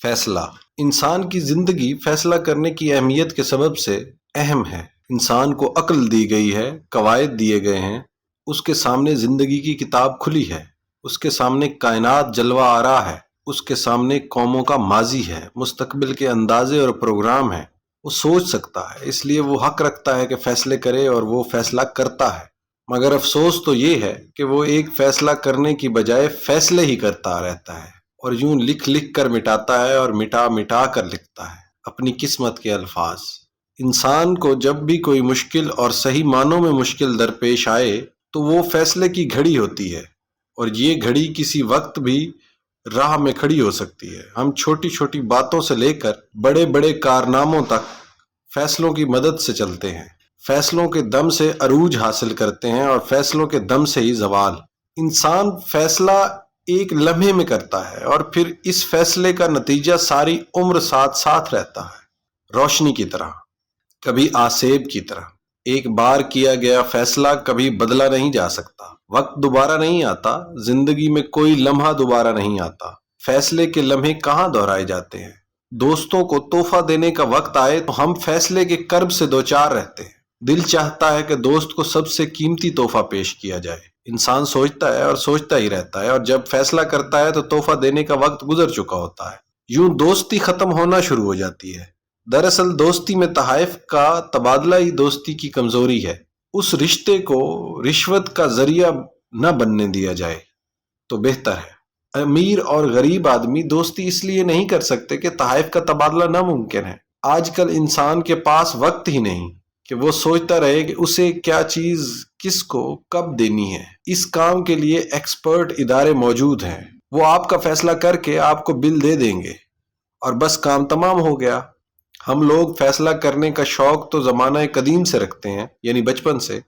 فیصلہ انسان کی زندگی فیصلہ کرنے کی اہمیت کے سبب سے اہم ہے۔ انسان کو عقل دی گئی ہے، قواعد دیے گئے ہیں، اس کے سامنے زندگی کی کتاب کھلی ہے، اس کے سامنے کائنات جلوہ آرا ہے، اس کے سامنے قوموں کا ماضی ہے، مستقبل کے اندازے اور پروگرام ہیں۔ وہ سوچ سکتا ہے، اس لیے وہ حق رکھتا ہے کہ فیصلے کرے، اور وہ فیصلہ کرتا ہے۔ مگر افسوس تو یہ ہے کہ وہ ایک فیصلہ کرنے کی بجائے فیصلے ہی کرتا رہتا ہے، اور یوں لکھ لکھ کر مٹاتا ہے اور مٹا مٹا کر لکھتا ہے اپنی قسمت کے الفاظ۔ انسان کو جب بھی کوئی مشکل اور صحیح معنوں میں مشکل درپیش آئے تو وہ فیصلے کی گھڑی ہوتی ہے، اور یہ گھڑی کسی وقت بھی راہ میں کھڑی ہو سکتی ہے۔ ہم چھوٹی چھوٹی باتوں سے لے کر بڑے بڑے کارناموں تک فیصلوں کی مدد سے چلتے ہیں۔ فیصلوں کے دم سے عروج حاصل کرتے ہیں، اور فیصلوں کے دم سے ہی زوال۔ انسان فیصلہ ایک لمحے میں کرتا ہے، اور پھر اس فیصلے کا نتیجہ ساری عمر ساتھ ساتھ رہتا ہے، روشنی کی طرح، کبھی آسیب کی طرح۔ ایک بار کیا گیا فیصلہ کبھی بدلا نہیں جا سکتا۔ وقت دوبارہ نہیں آتا، زندگی میں کوئی لمحہ دوبارہ نہیں آتا۔ فیصلے کے لمحے کہاں دہرائے جاتے ہیں؟ دوستوں کو تحفہ دینے کا وقت آئے تو ہم فیصلے کے کرب سے دوچار رہتے ہیں۔ دل چاہتا ہے کہ دوست کو سب سے قیمتی تحفہ پیش کیا جائے۔ انسان سوچتا ہے اور سوچتا ہی رہتا ہے، اور جب فیصلہ کرتا ہے تو تحفہ دینے کا وقت گزر چکا ہوتا ہے۔ یوں دوستی ختم ہونا شروع ہو جاتی ہے۔ دراصل دوستی میں تحائف کا تبادلہ ہی دوستی کی کمزوری ہے۔ اس رشتے کو رشوت کا ذریعہ نہ بننے دیا جائے تو بہتر ہے۔ امیر اور غریب آدمی دوستی اس لیے نہیں کر سکتے کہ تحائف کا تبادلہ ناممکن ہے۔ آج کل انسان کے پاس وقت ہی نہیں کہ وہ سوچتا رہے کہ اسے کیا چیز کس کو کب دینی ہے۔ اس کام کے لیے ایکسپرٹ ادارے موجود ہیں، وہ آپ کا فیصلہ کر کے آپ کو بل دے دیں گے، اور بس کام تمام ہو گیا۔ ہم لوگ فیصلہ کرنے کا شوق تو زمانہ قدیم سے رکھتے ہیں، یعنی بچپن سے۔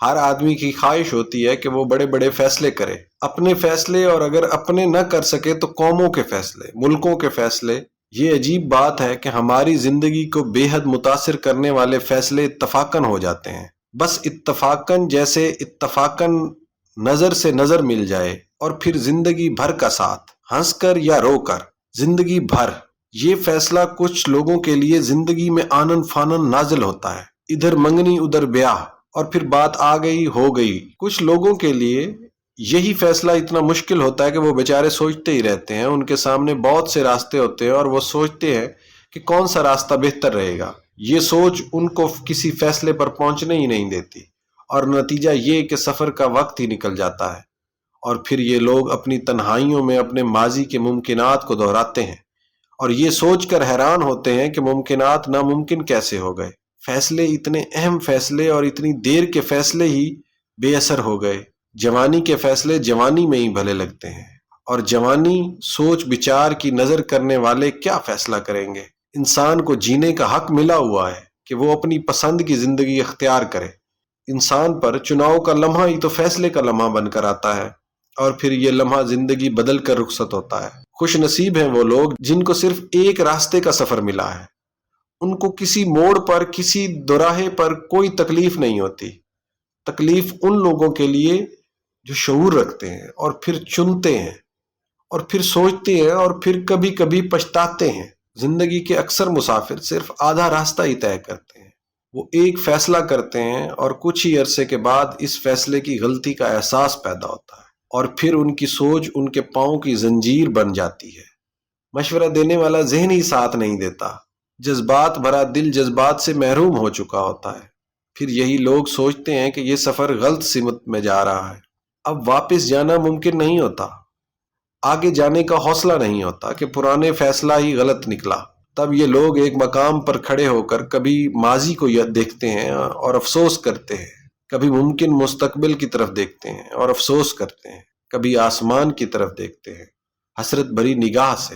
ہر آدمی کی خواہش ہوتی ہے کہ وہ بڑے بڑے فیصلے کرے، اپنے فیصلے، اور اگر اپنے نہ کر سکے تو قوموں کے فیصلے، ملکوں کے فیصلے۔ یہ عجیب بات ہے کہ ہماری زندگی کو بے حد متاثر کرنے والے فیصلے اتفاقاً ہو جاتے ہیں، بس اتفاقاً، جیسے اتفاقاً نظر سے نظر مل جائے، اور پھر زندگی بھر کا ساتھ، ہنس کر یا رو کر، زندگی بھر۔ یہ فیصلہ کچھ لوگوں کے لیے زندگی میں آنن فانن نازل ہوتا ہے، ادھر منگنی ادھر بیاہ، اور پھر بات آ گئی ہو گئی۔ کچھ لوگوں کے لیے یہی فیصلہ اتنا مشکل ہوتا ہے کہ وہ بیچارے سوچتے ہی رہتے ہیں۔ ان کے سامنے بہت سے راستے ہوتے ہیں، اور وہ سوچتے ہیں کہ کون سا راستہ بہتر رہے گا۔ یہ سوچ ان کو کسی فیصلے پر پہنچنے ہی نہیں دیتی، اور نتیجہ یہ کہ سفر کا وقت ہی نکل جاتا ہے، اور پھر یہ لوگ اپنی تنہائیوں میں اپنے ماضی کے ممکنات کو دہراتے ہیں، اور یہ سوچ کر حیران ہوتے ہیں کہ ممکنات ناممکن کیسے ہو گئے۔ فیصلے، اتنے اہم فیصلے اور اتنی دیر کے فیصلے ہی بے اثر ہو گئے۔ جوانی کے فیصلے جوانی میں ہی بھلے لگتے ہیں، اور جوانی سوچ بچار کی نظر کرنے والے کیا فیصلہ کریں گے؟ انسان کو جینے کا حق ملا ہوا ہے کہ وہ اپنی پسند کی زندگی اختیار کرے۔ انسان پر چناؤ کا لمحہ ہی تو فیصلے کا لمحہ بن کر آتا ہے، اور پھر یہ لمحہ زندگی بدل کر رخصت ہوتا ہے۔ خوش نصیب ہیں وہ لوگ جن کو صرف ایک راستے کا سفر ملا ہے۔ ان کو کسی موڑ پر، کسی دوراہے پر کوئی تکلیف نہیں ہوتی۔ تکلیف ان لوگوں کے لیے جو شعور رکھتے ہیں، اور پھر چنتے ہیں، اور پھر سوچتے ہیں، اور پھر کبھی کبھی پچھتاتے ہیں۔ زندگی کے اکثر مسافر صرف آدھا راستہ ہی طے کرتے ہیں۔ وہ ایک فیصلہ کرتے ہیں، اور کچھ ہی عرصے کے بعد اس فیصلے کی غلطی کا احساس پیدا ہوتا ہے، اور پھر ان کی سوچ ان کے پاؤں کی زنجیر بن جاتی ہے۔ مشورہ دینے والا ذہن ہی ساتھ نہیں دیتا، جذبات بھرا دل جذبات سے محروم ہو چکا ہوتا ہے۔ پھر یہی لوگ سوچتے ہیں کہ یہ سفر غلط سمت میں جا رہا ہے، اب واپس جانا ممکن نہیں ہوتا، آگے جانے کا حوصلہ نہیں ہوتا کہ پرانے فیصلہ ہی غلط نکلا۔ تب یہ لوگ ایک مقام پر کھڑے ہو کر کبھی ماضی کو دیکھتے ہیں اور افسوس کرتے ہیں، کبھی ممکن مستقبل کی طرف دیکھتے ہیں اور افسوس کرتے ہیں، کبھی آسمان کی طرف دیکھتے ہیں حسرت بھری نگاہ سے،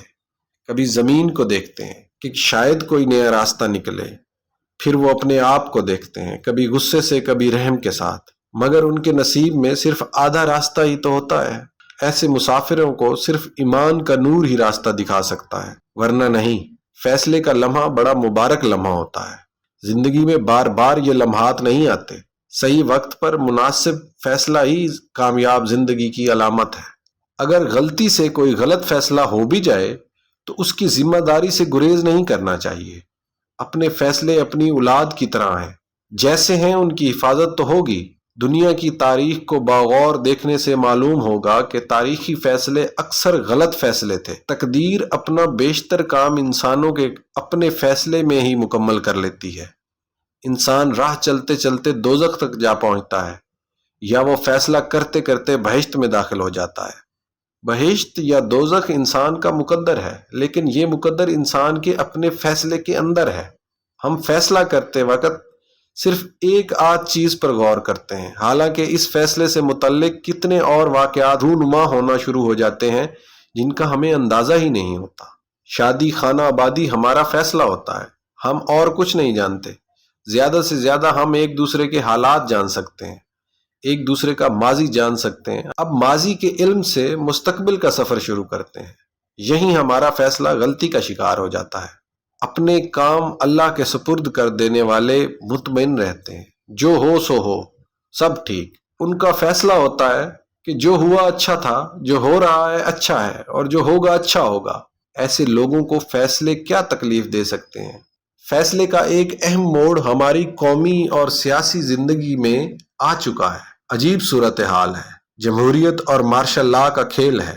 کبھی زمین کو دیکھتے ہیں کہ شاید کوئی نیا راستہ نکلے، پھر وہ اپنے آپ کو دیکھتے ہیں، کبھی غصے سے کبھی رحم کے ساتھ، مگر ان کے نصیب میں صرف آدھا راستہ ہی تو ہوتا ہے۔ ایسے مسافروں کو صرف ایمان کا نور ہی راستہ دکھا سکتا ہے، ورنہ نہیں۔ فیصلے کا لمحہ بڑا مبارک لمحہ ہوتا ہے۔ زندگی میں بار بار یہ لمحات نہیں آتے۔ صحیح وقت پر مناسب فیصلہ ہی کامیاب زندگی کی علامت ہے۔ اگر غلطی سے کوئی غلط فیصلہ ہو بھی جائے تو اس کی ذمہ داری سے گریز نہیں کرنا چاہیے۔ اپنے فیصلے اپنی اولاد کی طرح ہیں، جیسے ہیں ان کی حفاظت تو ہوگی۔ دنیا کی تاریخ کو باغور دیکھنے سے معلوم ہوگا کہ تاریخی فیصلے اکثر غلط فیصلے تھے۔ تقدیر اپنا بیشتر کام انسانوں کے اپنے فیصلے میں ہی مکمل کر لیتی ہے۔ انسان راہ چلتے چلتے دوزخ تک جا پہنچتا ہے، یا وہ فیصلہ کرتے کرتے بہشت میں داخل ہو جاتا ہے۔ بہشت یا دوزخ انسان کا مقدر ہے، لیکن یہ مقدر انسان کے اپنے فیصلے کے اندر ہے۔ ہم فیصلہ کرتے وقت صرف ایک آدھ چیز پر غور کرتے ہیں، حالانکہ اس فیصلے سے متعلق کتنے اور واقعات رونما ہونا شروع ہو جاتے ہیں جن کا ہمیں اندازہ ہی نہیں ہوتا۔ شادی خانہ آبادی ہمارا فیصلہ ہوتا ہے، ہم اور کچھ نہیں جانتے۔ زیادہ سے زیادہ ہم ایک دوسرے کے حالات جان سکتے ہیں، ایک دوسرے کا ماضی جان سکتے ہیں۔ اب ماضی کے علم سے مستقبل کا سفر شروع کرتے ہیں، یہیں ہمارا فیصلہ غلطی کا شکار ہو جاتا ہے۔ اپنے کام اللہ کے سپرد کر دینے والے مطمئن رہتے ہیں، جو ہو سو ہو، سب ٹھیک۔ ان کا فیصلہ ہوتا ہے کہ جو ہوا اچھا تھا، جو ہو رہا ہے اچھا ہے، اور جو ہوگا اچھا ہوگا۔ ایسے لوگوں کو فیصلے کیا تکلیف دے سکتے ہیں؟ فیصلے کا ایک اہم موڑ ہماری قومی اور سیاسی زندگی میں آ چکا ہے۔ عجیب صورتحال ہے، جمہوریت اور مارشل لا کا کھیل ہے۔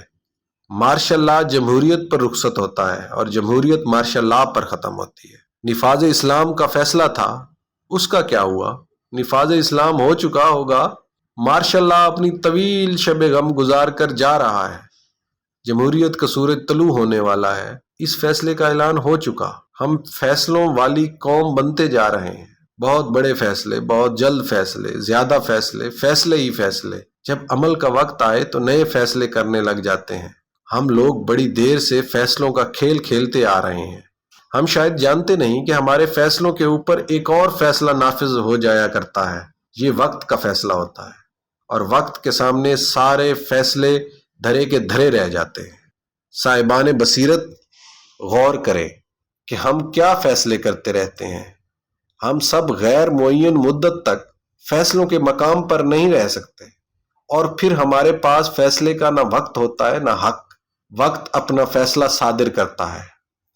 مارشل لا جمہوریت پر رخصت ہوتا ہے اور جمہوریت مارشل لا پر ختم ہوتی ہے۔ نفاذ اسلام کا فیصلہ تھا، اس کا کیا ہوا؟ نفاذ اسلام ہو چکا ہوگا، مارشل لا اپنی طویل شب غم گزار کر جا رہا ہے۔ جمہوریت کا سورج طلوع ہونے والا ہے، اس فیصلے کا اعلان ہو چکا۔ ہم فیصلوں والی قوم بنتے جا رہے ہیں، بہت بڑے فیصلے، بہت جلد فیصلے، زیادہ فیصلے، فیصلے ہی فیصلے۔ جب عمل کا وقت آئے تو نئے فیصلے کرنے لگ جاتے ہیں۔ ہم لوگ بڑی دیر سے فیصلوں کا کھیل کھیلتے آ رہے ہیں۔ ہم شاید جانتے نہیں کہ ہمارے فیصلوں کے اوپر ایک اور فیصلہ نافذ ہو جایا کرتا ہے۔ یہ وقت کا فیصلہ ہوتا ہے، اور وقت کے سامنے سارے فیصلے دھرے کے دھرے رہ جاتے ہیں۔ صاحبان بصیرت غور کریں کہ ہم کیا فیصلے کرتے رہتے ہیں۔ ہم سب غیر معین مدت تک فیصلوں کے مقام پر نہیں رہ سکتے، اور پھر ہمارے پاس فیصلے کا نہ وقت ہوتا ہے نہ حق۔ وقت اپنا فیصلہ صادر کرتا ہے،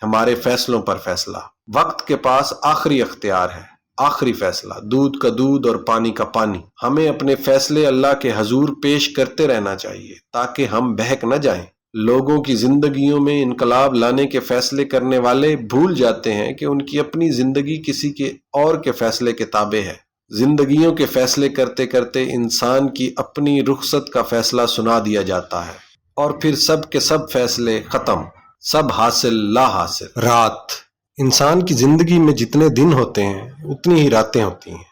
ہمارے فیصلوں پر فیصلہ۔ وقت کے پاس آخری اختیار ہے، آخری فیصلہ، دودھ کا دودھ اور پانی کا پانی۔ ہمیں اپنے فیصلے اللہ کے حضور پیش کرتے رہنا چاہیے تاکہ ہم بہک نہ جائیں۔ لوگوں کی زندگیوں میں انقلاب لانے کے فیصلے کرنے والے بھول جاتے ہیں کہ ان کی اپنی زندگی کسی کے اور کے فیصلے کے تابع ہے۔ زندگیوں کے فیصلے کرتے کرتے انسان کی اپنی رخصت کا فیصلہ سنا دیا جاتا ہے، اور پھر سب کے سب فیصلے ختم، سب حاصل لا حاصل۔ رات، انسان کی زندگی میں جتنے دن ہوتے ہیں اتنی ہی راتیں ہوتی ہیں۔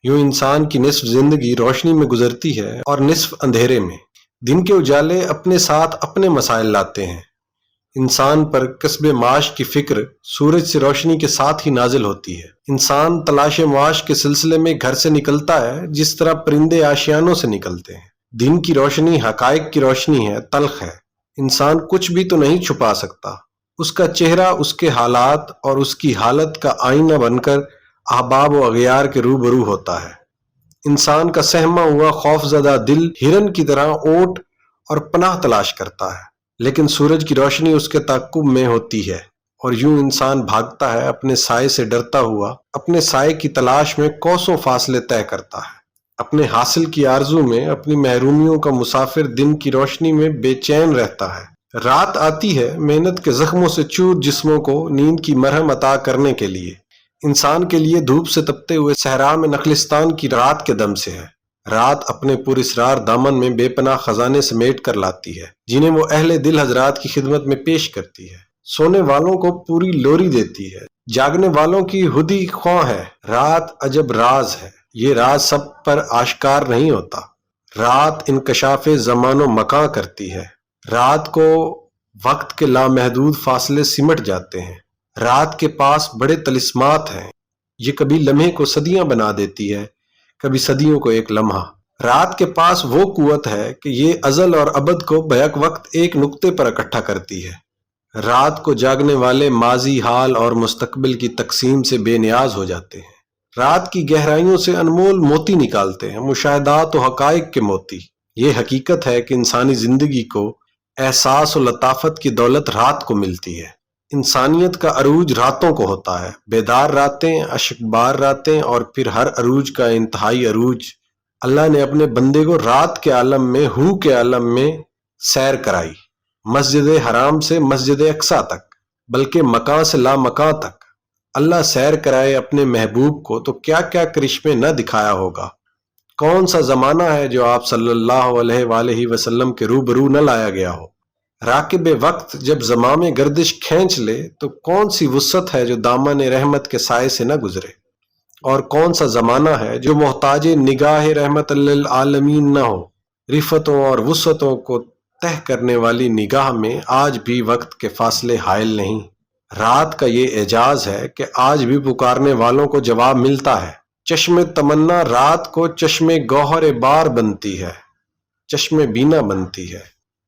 یوں انسان کی نصف زندگی روشنی میں گزرتی ہے اور نصف اندھیرے میں۔ دن کے اجالے اپنے ساتھ اپنے مسائل لاتے ہیں۔ انسان پر کسب معاش کی فکر سورج سے روشنی کے ساتھ ہی نازل ہوتی ہے۔ انسان تلاش معاش کے سلسلے میں گھر سے نکلتا ہے جس طرح پرندے آشیانوں سے نکلتے ہیں۔ دن کی روشنی حقائق کی روشنی ہے، تلخ ہے۔ انسان کچھ بھی تو نہیں چھپا سکتا۔ اس کا چہرہ اس کے حالات اور اس کی حالت کا آئینہ بن کر احباب و اغیار کے روبرو ہوتا ہے۔ انسان کا سہما ہوا خوف زدہ دل ہرن کی طرح اوٹ اور پناہ تلاش کرتا ہے، لیکن سورج کی روشنی اس کے تعاقب میں ہوتی ہے، اور یوں انسان بھاگتا ہے اپنے سائے سے ڈرتا ہوا، اپنے سائے کی تلاش میں کوسوں فاصلے طے کرتا ہے۔ اپنے حاصل کی آرزو میں اپنی محرومیوں کا مسافر دن کی روشنی میں بے چین رہتا ہے۔ رات آتی ہے محنت کے زخموں سے چور جسموں کو نیند کی مرہم عطا کرنے کے لیے۔ انسان کے لیے دھوپ سے تپتے ہوئے صحرا میں نخلستان کی رات کے دم سے ہے۔ رات اپنے پراسرار دامن میں بے پناہ خزانے سمیٹ کر لاتی ہے، جنہیں وہ اہل دل حضرات کی خدمت میں پیش کرتی ہے۔ سونے والوں کو پوری لوری دیتی ہے، جاگنے والوں کی ہدی خواں ہے۔ رات عجب راز ہے، یہ راز سب پر آشکار نہیں ہوتا۔ رات انکشاف زمان و مکان کرتی ہے۔ رات کو وقت کے لامحدود فاصلے سمٹ جاتے ہیں۔ رات کے پاس بڑے طلسمات ہیں، یہ کبھی لمحے کو صدیاں بنا دیتی ہے، کبھی صدیوں کو ایک لمحہ۔ رات کے پاس وہ قوت ہے کہ یہ ازل اور ابد کو بیک وقت ایک نقطے پر اکٹھا کرتی ہے۔ رات کو جاگنے والے ماضی، حال اور مستقبل کی تقسیم سے بے نیاز ہو جاتے ہیں۔ رات کی گہرائیوں سے انمول موتی نکالتے ہیں، مشاہدات و حقائق کے موتی۔ یہ حقیقت ہے کہ انسانی زندگی کو احساس و لطافت کی دولت رات کو ملتی ہے۔ انسانیت کا عروج راتوں کو ہوتا ہے، بیدار راتیں، اشکبار راتیں، اور پھر ہر عروج کا انتہائی عروج۔ اللہ نے اپنے بندے کو رات کے عالم میں، ہو کے عالم میں سیر کرائی، مسجد حرام سے مسجد اقصی تک، بلکہ مکان سے لا مکان تک۔ اللہ سیر کرائے اپنے محبوب کو تو کیا کیا کرشمے نہ دکھایا ہوگا۔ کون سا زمانہ ہے جو آپ صلی اللہ علیہ وآلہ وسلم کے روبرو نہ لایا گیا ہو۔ راکب وقت جب زمام گردش کھینچ لے تو کون سی وسعت ہے جو دامن رحمت کے سائے سے نہ گزرے، اور کون سا زمانہ ہے جو محتاج نگاہ رحمت للعالمین نہ ہو۔ رفتوں اور وسعتوں کو طے کرنے والی نگاہ میں آج بھی وقت کے فاصلے حائل نہیں۔ رات کا یہ اعجاز ہے کہ آج بھی پکارنے والوں کو جواب ملتا ہے۔ چشم تمنا رات کو چشم گوہر بار بنتی ہے، چشم بینا بنتی ہے۔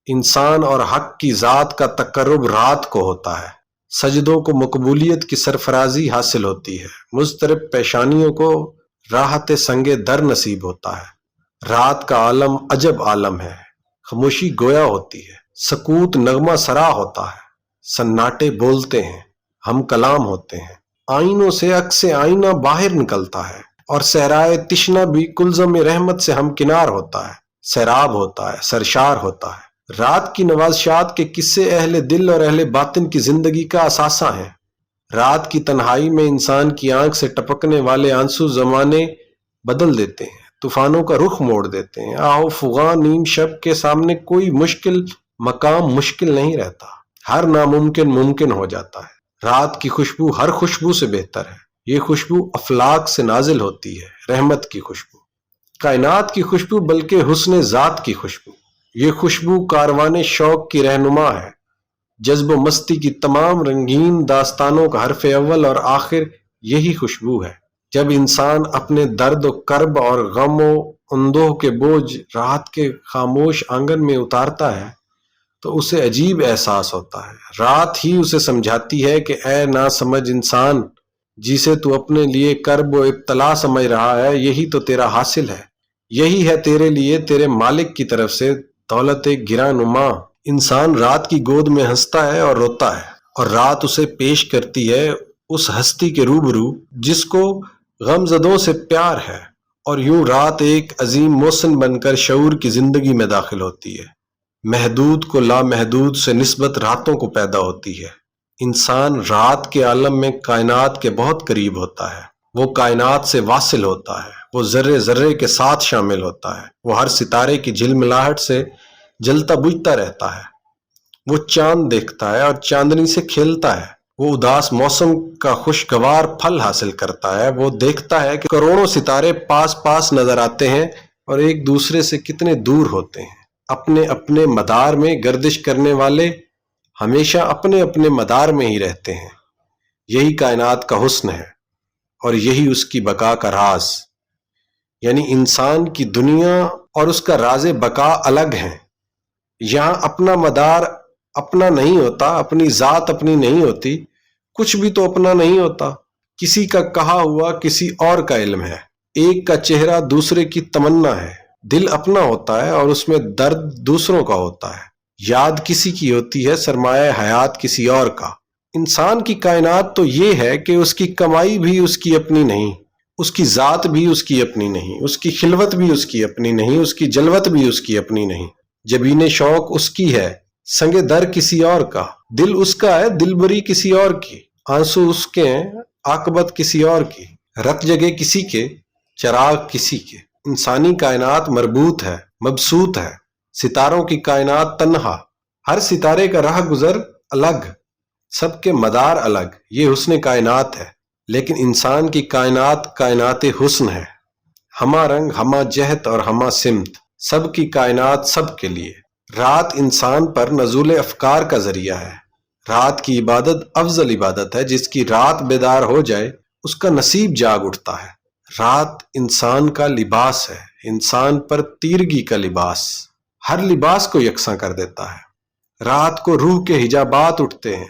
انسان اور حق کی ذات کا تقرب رات کو ہوتا ہے۔ سجدوں کو مقبولیت کی سرفرازی حاصل ہوتی ہے، مضطرب پیشانیوں کو راحت سنگ در نصیب ہوتا ہے۔ رات کا عالم عجب عالم ہے، خاموشی گویا ہوتی ہے، سکوت نغمہ سرا ہوتا ہے، سناٹے بولتے ہیں، ہم کلام ہوتے ہیں، آئینوں سے عکس آئینہ باہر نکلتا ہے، اور صحرائے تشنہ بھی کلزم رحمت سے ہمکنار ہوتا ہے، سیراب ہوتا ہے، سرشار ہوتا ہے۔ رات کی نوازشات کے قصے اہل دل اور اہل باطن کی زندگی کا اثاثہ ہیں۔ رات کی تنہائی میں انسان کی آنکھ سے ٹپکنے والے آنسو زمانے بدل دیتے ہیں، طوفانوں کا رخ موڑ دیتے ہیں۔ آہو فغاں نیم شب کے سامنے کوئی مشکل مقام مشکل نہیں رہتا، ہر ناممکن ممکن ہو جاتا ہے۔ رات کی خوشبو ہر خوشبو سے بہتر ہے، یہ خوشبو افلاک سے نازل ہوتی ہے، رحمت کی خوشبو، کائنات کی خوشبو، بلکہ حسن ذات کی خوشبو۔ یہ خوشبو کاروان شوق کی رہنما ہے، جذب و مستی کی تمام رنگین داستانوں کا حرف اول اور آخر یہی خوشبو ہے۔ جب انسان اپنے درد و کرب اور غم و اندوہ کے بوجھ رات کے خاموش آنگن میں اتارتا ہے تو اسے عجیب احساس ہوتا ہے۔ رات ہی اسے سمجھاتی ہے کہ اے نا سمجھ انسان، جسے تو اپنے لیے کرب و ابتلا سمجھ رہا ہے، یہی تو تیرا حاصل ہے، یہی ہے تیرے لیے تیرے مالک کی طرف سے دولت گراں نما۔ انسان رات کی گود میں ہنستا ہے اور روتا ہے، اور رات اسے پیش کرتی ہے اس ہستی کے روبرو جس کو غم زدوں سے پیار ہے، اور یوں رات ایک عظیم محسن بن کر شعور کی زندگی میں داخل ہوتی ہے۔ محدود کو لامحدود سے نسبت راتوں کو پیدا ہوتی ہے۔ انسان رات کے عالم میں کائنات کے بہت قریب ہوتا ہے، وہ کائنات سے واصل ہوتا ہے، وہ ذرے ذرے کے ساتھ شامل ہوتا ہے، وہ ہر ستارے کی جھلملاہٹ سے جلتا بجھتا رہتا ہے، وہ چاند دیکھتا ہے اور چاندنی سے کھیلتا ہے، وہ اداس موسم کا خوشگوار پھل حاصل کرتا ہے، وہ دیکھتا ہے کہ کروڑوں ستارے پاس پاس نظر آتے ہیں اور ایک دوسرے سے کتنے دور ہوتے ہیں۔ اپنے اپنے مدار میں گردش کرنے والے ہمیشہ اپنے اپنے مدار میں ہی رہتے ہیں۔ یہی کائنات کا حسن ہے، اور یہی اس کی بقا کا راز، یعنی انسان کی دنیا اور اس کا راز بقا الگ ہیں۔ یہاں اپنا مدار اپنا نہیں ہوتا، اپنی ذات اپنی نہیں ہوتی، کچھ بھی تو اپنا نہیں ہوتا۔ کسی کا کہا ہوا کسی اور کا علم ہے، ایک کا چہرہ دوسرے کی تمنا ہے، دل اپنا ہوتا ہے اور اس میں درد دوسروں کا ہوتا ہے، یاد کسی کی ہوتی ہے، سرمایہ حیات کسی اور کا۔ انسان کی کائنات تو یہ ہے کہ اس کی کمائی بھی اس کی اپنی نہیں، اس کی ذات بھی اس کی اپنی نہیں، اس کی خلوت بھی اس کی اپنی نہیں، اس کی جلوت بھی اس کی اپنی نہیں۔ جبین شوق اس کی ہے، سنگ در کسی اور کا، دل اس کا ہے، دل بری کسی اور کی، آنسو اس کے ہیں، عاقبت کسی اور کی، رت جگے کسی کے، چراغ کسی کے۔ انسانی کائنات مربوط ہے، مبسوط ہے، ستاروں کی کائنات تنہا، ہر ستارے کا راہ گزر الگ، سب کے مدار الگ، یہ حسن کائنات ہے۔ لیکن انسان کی کائنات کائنات حسن ہے، ہمہ رنگ ہمہ جہت اور ہمہ سمت، سب کی کائنات سب کے لیے۔ رات انسان پر نزول افکار کا ذریعہ ہے۔ رات کی عبادت افضل عبادت ہے، جس کی رات بیدار ہو جائے اس کا نصیب جاگ اٹھتا ہے۔ رات انسان کا لباس ہے، انسان پر تیرگی کا لباس، ہر لباس کو یکساں کر دیتا ہے۔ رات کو روح کے حجابات اٹھتے ہیں،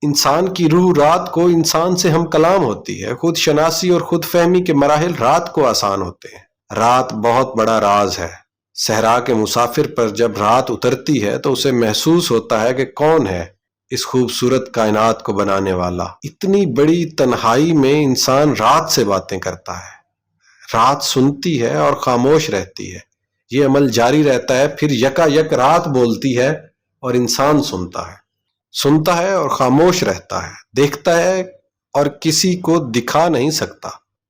انسان کی روح رات کو انسان سے ہم کلام ہوتی ہے، خود شناسی اور خود فہمی کے مراحل رات کو آسان ہوتے ہیں۔ رات بہت بڑا راز ہے، صحرا کے مسافر پر جب رات اترتی ہے تو اسے محسوس ہوتا ہے کہ کون ہے اس خوبصورت کائنات کو بنانے والا۔ اتنی بڑی تنہائی میں انسان رات سے باتیں کرتا ہے، رات سنتی ہے اور خاموش رہتی ہے۔ یہ عمل جاری رہتا ہے، پھر یکا یک رات بولتی ہے اور انسان سنتا ہے اور خاموش رہتا ہے، دیکھتا ہے اور کسی کو دکھا نہیں سکتا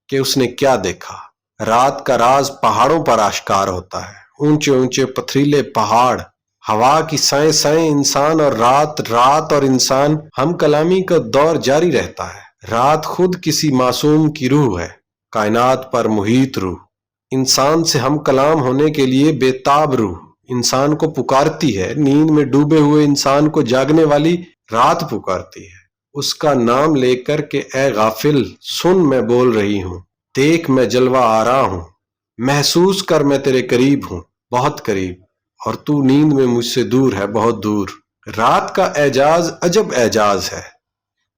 کہ اس نے کیا دیکھا۔ رات کا راز پہاڑوں پر آشکار ہوتا ہے، اونچے اونچے پتھریلے پہاڑ، ہوا کی سائیں سائیں، انسان اور رات اور انسان، ہم کلامی کا دور جاری رہتا ہے۔ رات خود کسی معصوم کی روح ہے، کائنات پر محیط روح، انسان سے ہم کلام ہونے کے لیے بےتاب روح انسان کو پکارتی ہے۔ نیند میں ڈوبے ہوئے انسان کو جاگنے والی رات پکارتی ہے، اس کا نام لے کر کہ اے غافل سن، میں بول رہی ہوں، دیکھ میں جلوہ آرا ہوں، محسوس کر میں تیرے قریب ہوں، بہت قریب، اور تو نیند میں مجھ سے دور ہے، بہت دور۔ رات کا اعجاز عجب اعجاز ہے،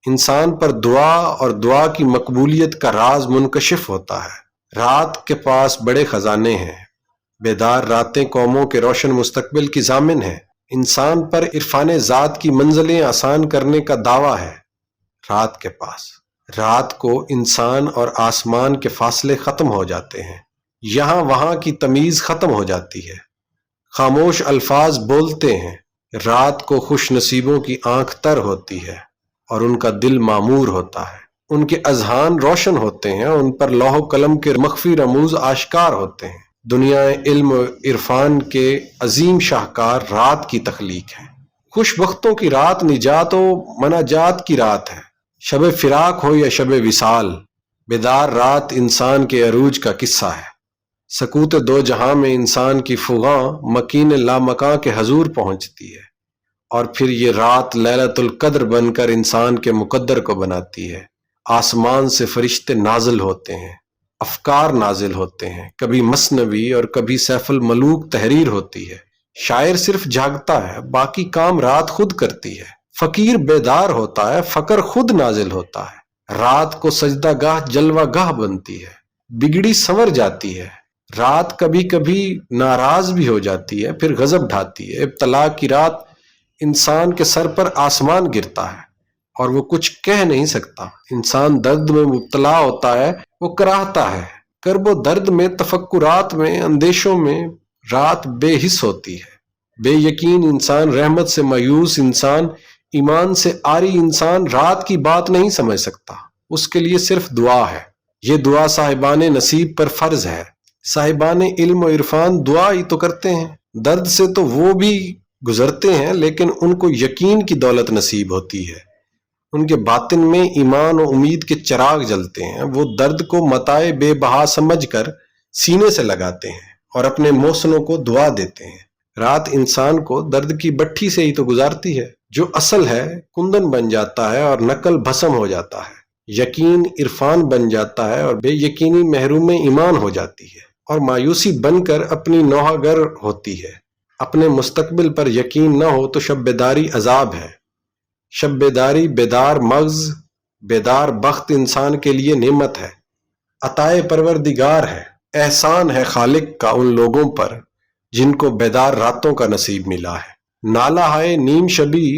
انسان پر دعا اور دعا کی مقبولیت کا راز منکشف ہوتا ہے۔ رات کے پاس بڑے خزانے ہیں، بیدار راتیں قوموں کے روشن مستقبل کی ضامن ہیں۔ انسان پر عرفان ذات کی منزلیں آسان کرنے کا دعویٰ ہے رات کے پاس۔ رات کو انسان اور آسمان کے فاصلے ختم ہو جاتے ہیں، یہاں وہاں کی تمیز ختم ہو جاتی ہے، خاموش الفاظ بولتے ہیں۔ رات کو خوش نصیبوں کی آنکھ تر ہوتی ہے اور ان کا دل معمور ہوتا ہے، ان کے اذہان روشن ہوتے ہیں، ان پر لوح و قلم کے مخفی رموز آشکار ہوتے ہیں۔ دنیا علم و عرفان کے عظیم شاہکار رات کی تخلیق ہے۔ خوش بختوں کی رات نجات و مناجات کی رات ہے، شب فراق ہو یا شب وصال، بیدار رات انسان کے عروج کا قصہ ہے۔ سکوت دو جہاں میں انسان کی فغاں مکین لامکاں کے حضور پہنچتی ہے، اور پھر یہ رات لیلۃ القدر بن کر انسان کے مقدر کو بناتی ہے۔ آسمان سے فرشتے نازل ہوتے ہیں، افکار نازل ہوتے ہیں، کبھی مثنوی اور کبھی سیف الملوک تحریر ہوتی ہے۔ شاعر صرف جاگتا ہے، باقی کام رات خود کرتی ہے۔ فقیر بیدار ہوتا ہے، فقر خود نازل ہوتا ہے۔ رات کو سجدہ گاہ جلوہ گاہ بنتی ہے، بگڑی سنور جاتی ہے۔ رات کبھی کبھی ناراض بھی ہو جاتی ہے، پھر غضب ڈھاتی ہے۔ ابتلا کی رات انسان کے سر پر آسمان گرتا ہے اور وہ کچھ کہہ نہیں سکتا۔ انسان درد میں مبتلا ہوتا ہے، وہ کراہتا ہے، کرب و درد میں، تفکرات میں، اندیشوں میں۔ رات بے حس ہوتی ہے، بے یقین انسان، رحمت سے مایوس انسان، ایمان سے عاری انسان رات کی بات نہیں سمجھ سکتا، اس کے لیے صرف دعا ہے۔ یہ دعا صاحبان نصیب پر فرض ہے۔ صاحبان علم و عرفان دعا ہی تو کرتے ہیں، درد سے تو وہ بھی گزرتے ہیں، لیکن ان کو یقین کی دولت نصیب ہوتی ہے، ان کے باطن میں ایمان و امید کے چراغ جلتے ہیں۔ وہ درد کو متاع بے بہا سمجھ کر سینے سے لگاتے ہیں اور اپنے محسنوں کو دعا دیتے ہیں۔ رات انسان کو درد کی بٹھی سے ہی تو گزارتی ہے، جو اصل ہے کندن بن جاتا ہے اور نقل بھسم ہو جاتا ہے، یقین عرفان بن جاتا ہے اور بے یقینی محروم ایمان ہو جاتی ہے، اور مایوسی بن کر اپنی نوحہ گر ہوتی ہے۔ اپنے مستقبل پر یقین نہ ہو تو شب بیداری عذاب ہے، شب بیداری بیدار مغز، بیدار بخت انسان کے لیے نعمت ہے، عطائے پروردگار ہے، احسان ہے خالق کا ان لوگوں پر جن کو بیدار راتوں کا نصیب ملا ہے۔ نالہ ہائے نیم شبی